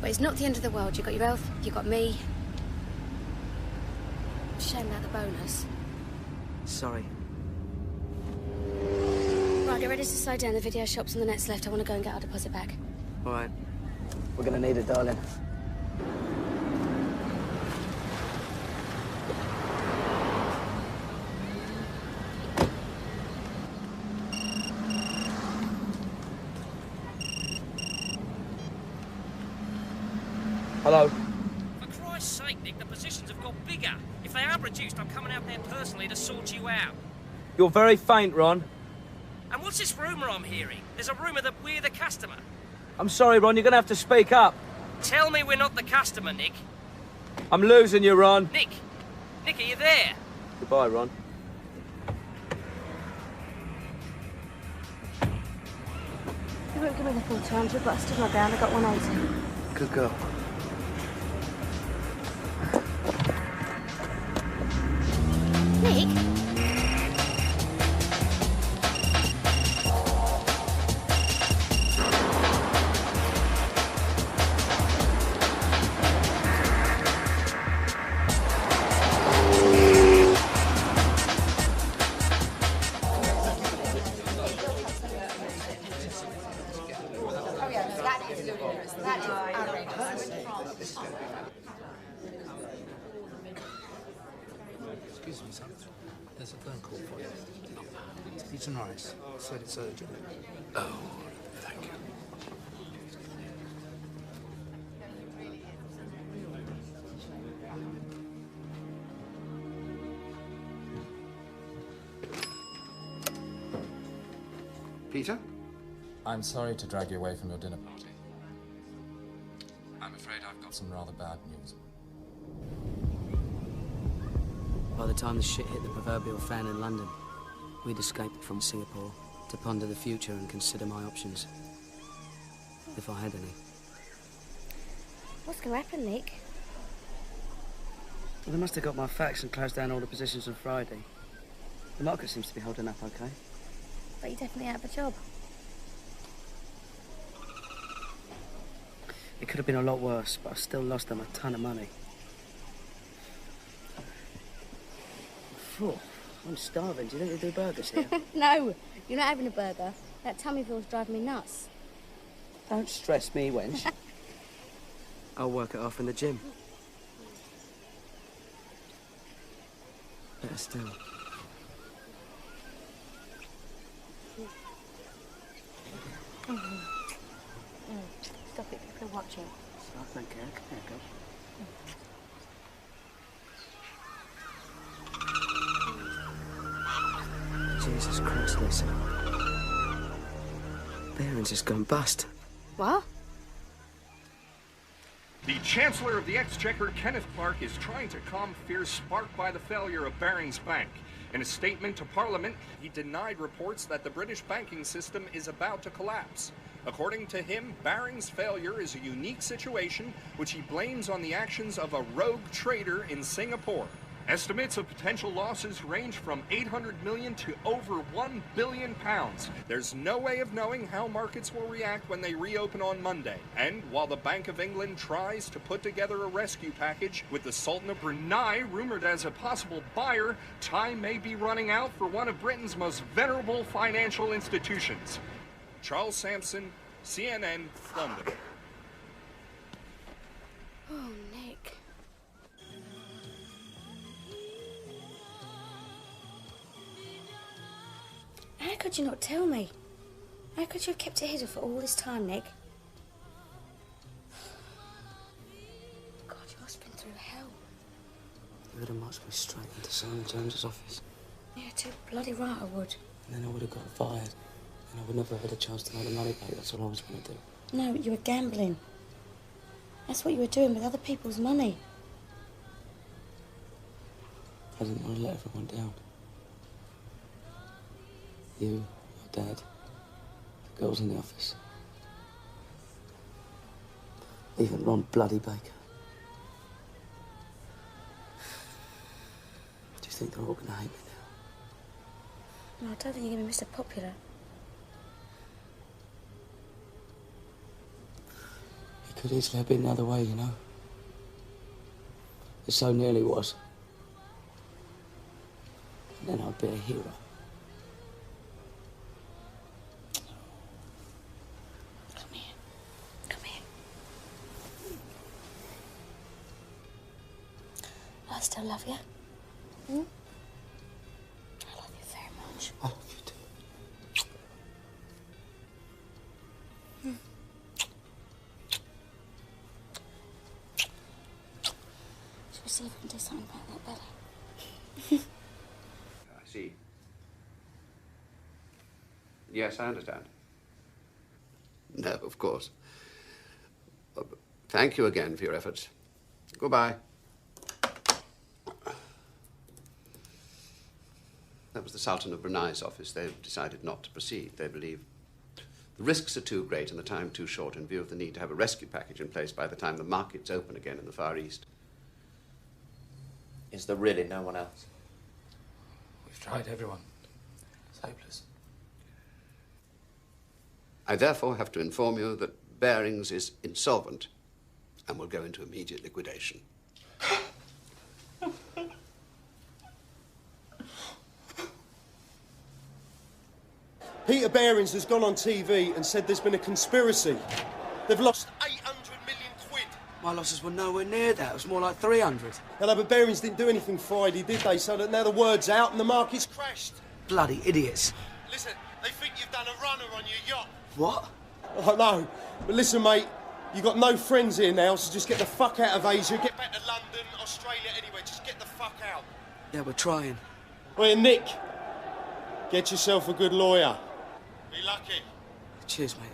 But it's not the end of the world. You've got your health, you've got me. Shame about the bonus. Sorry. Right, get ready to slow down. The video shop's on the next left. I want to go and get our deposit back. All right. We're gonna need it, darling. Hello. For Christ's sake, Nick, the positions have got bigger. If they are reduced, I'm coming out there personally to sort you out. You're very faint, Ron. And what's this rumour I'm hearing? There's a rumour that we're the customer. I'm sorry, Ron. You're gonna have to speak up. Tell me we're not the customer, Nick. I'm losing you, Ron. Nick! Nick, are you there? Goodbye, Ron. They won't give me the full 200, but I stood my ground. I got 180. Good girl. Nick? Excuse me, son. There's a phone call for you. It's nice. Said it's urgent. Oh, thank you. Peter? I'm sorry to drag you away from your dinner party. I'm afraid I've got some rather bad news. By the time the shit hit the proverbial fan in London, we'd escaped from Singapore to ponder the future and consider my options. If I had any. What's going to happen, Nick? Well, they must have got my facts and closed down all the positions on Friday. The market seems to be holding up okay. But you're definitely out of a job. It could have been a lot worse, but I still lost them a ton of money. Phew, I'm starving. Do you think they do burgers here? No, you're not having a burger. That tummy feel's driving me nuts. Don't stress me, wench. I'll work it off in the gym. Better still. Stop it, people are watching. Oh, thank you. Okay, good. Jesus Christ, Lisa. Bearings has gone bust. What? The Chancellor of the Exchequer, Kenneth Clark, is trying to calm fears sparked by the failure of Barings Bank. In a statement to Parliament, he denied reports that the British banking system is about to collapse. According to him, Barings' failure is a unique situation which he blames on the actions of a rogue trader in Singapore. Estimates of potential losses range from 800 million to over 1 billion pounds. There's no way of knowing how markets will react when they reopen on Monday. And while the Bank of England tries to put together a rescue package with the Sultan of Brunei rumored as a possible buyer, time may be running out for one of Britain's most venerable financial institutions. Charles Sampson, CNN, London. Oh, Nick. How could you not tell me? How could you have kept it hidden for all this time, Nick? God, you must have been through hell. You would have marched me straight into Simon Jones's office. Yeah, too bloody right I would. And then I would have got fired. And I would never have had a chance to make the money back. That's all I was going to do. No, you were gambling. That's what you were doing with other people's money. I didn't want to let everyone down. You, your dad, the girls in the office. Even Ron Bloody Baker. Do you think they're all going to hate me now? No, I don't think you're going to be Mr. Popular. It could easily have been the other way, you know. It so nearly was. And then I'd be a hero. I still love you. Hmm? I love you very much. I love you too. Hmm. Should we see if we can do something about that belly? I see. Yes, I understand. No, of course. Thank you again for your efforts. Goodbye. That was the Sultan of Brunei's office. They've decided not to proceed. They believe the risks are too great and the time too short in view of the need to have a rescue package in place by the time the markets open again in the Far East. Is there really no one else? We've tried everyone. It's hopeless. I therefore have to inform you that Barings is insolvent and will go into immediate liquidation. Peter Barings has gone on TV and said there's been a conspiracy. They've lost 800 million quid. My losses were nowhere near that. It was more like 300. Hello, but Barings didn't do anything Friday, did they? So that now the word's out and the market's crashed. Bloody idiots. Listen, they think you've done a runner on your yacht. What? I know. But listen, mate, you've got no friends here now, so just get the fuck out of Asia. Get back to London, Australia, anywhere. Just get the fuck out. Yeah, we're trying. Well, Nick, get yourself a good lawyer. Be lucky. Cheers, mate.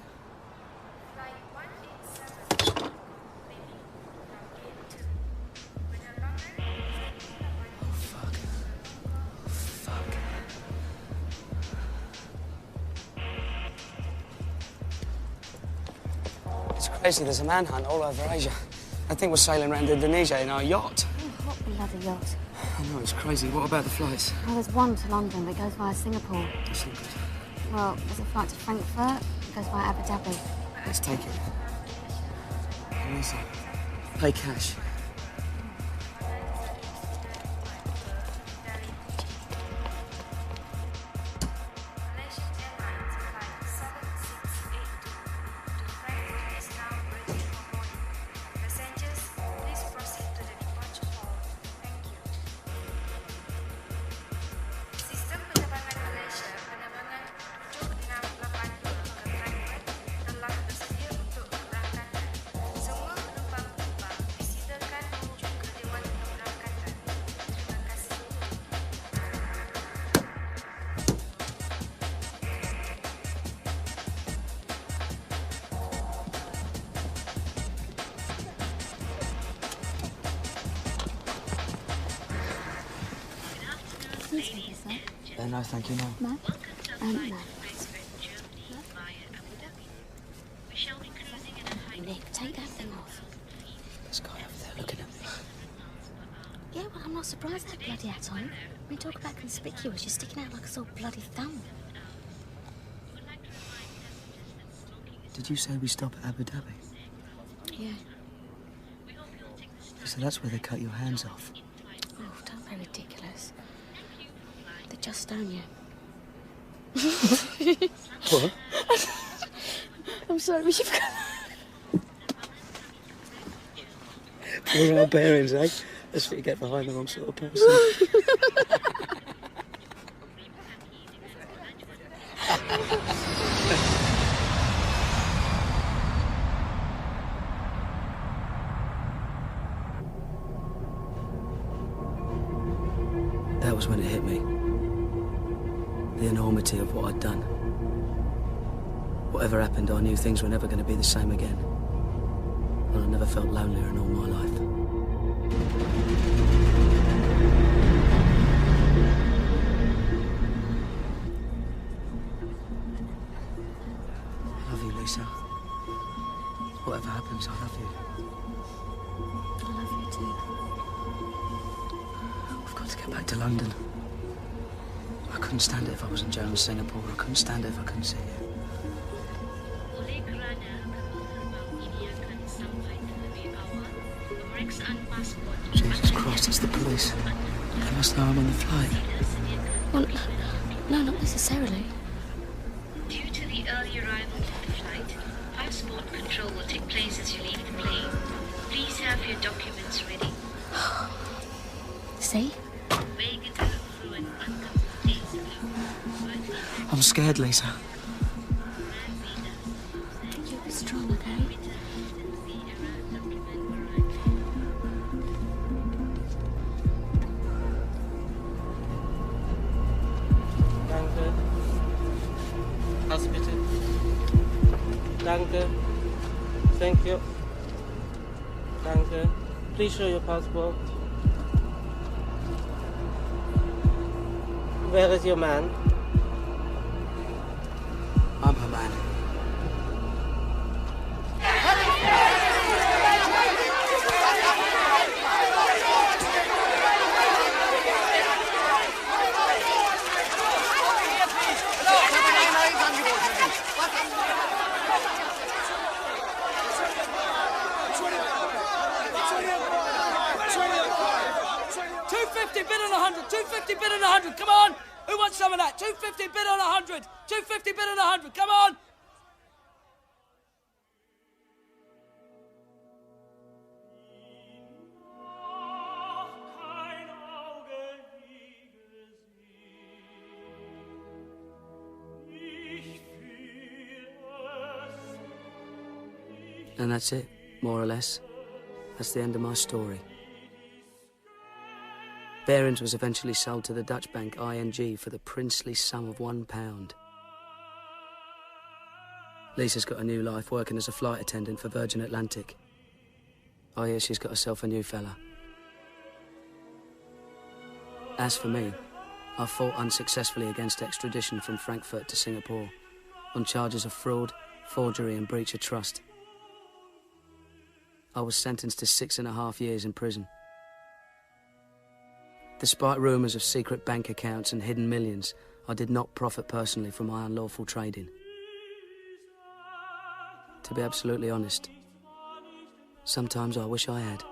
It's crazy, there's a manhunt all over Asia. I think we're sailing around Indonesia in our yacht. Oh, hot bloody yacht. I know, it's crazy. What about the flights? Well, there's one to London that goes via Singapore. That's not good. Well, there's a flight to Frankfurt that goes via Abu Dhabi. Let's take it. Listen, pay cash. Can you take this, sir? No, thank you, no. No? No. Nick, take that thing off. This guy over there looking at me. Yeah, well, I'm not surprised that bloody hat on. We talk about conspicuous, you're sticking out like a sore bloody thumb. Did you say we stop at Abu Dhabi? Yeah. So that's where they cut your hands off. Oh, don't be ridiculous. They just stone you. What? I'm sorry, you've got... Poor old Bearings, eh? That's what you get behind the wrong sort of person. That was when it hit me. The enormity of what I'd done. Whatever happened, I knew things were never going to be the same again. And I never felt lonelier in all my life. I love you, Lisa. Whatever happens, I love you. I love you too. I've got to get back to London. I couldn't stand it if I wasn't Joan in Singapore. I couldn't stand it if I couldn't see you. Jesus Christ, it's the police. They must know I'm on the flight. Well, no, not necessarily. Due to the early arrival of the flight, passport control will take place as you leave the plane. Please have your documents ready. See? I'm scared, Lisa. You'll be strong, okay? Danke. Pass bitte. Danke. Thank you. Danke. Please show your passport. Where is your man? I'm her man. $250 bid on 100. $250 bid on 100. Come on. Who wants some of that? $250 bid on 100. $250 bid on 100. Come on. And that's it, more or less. That's the end of my story. Bearings was eventually sold to the Dutch bank ING for the princely sum of £1. Lisa's got a new life working as a flight attendant for Virgin Atlantic. I hear she's got herself a new fella. As for me, I fought unsuccessfully against extradition from Frankfurt to Singapore on charges of fraud, forgery and breach of trust. I was sentenced to 6.5 years in prison. Despite rumours of secret bank accounts and hidden millions, I did not profit personally from my unlawful trading. To be absolutely honest, sometimes I wish I had.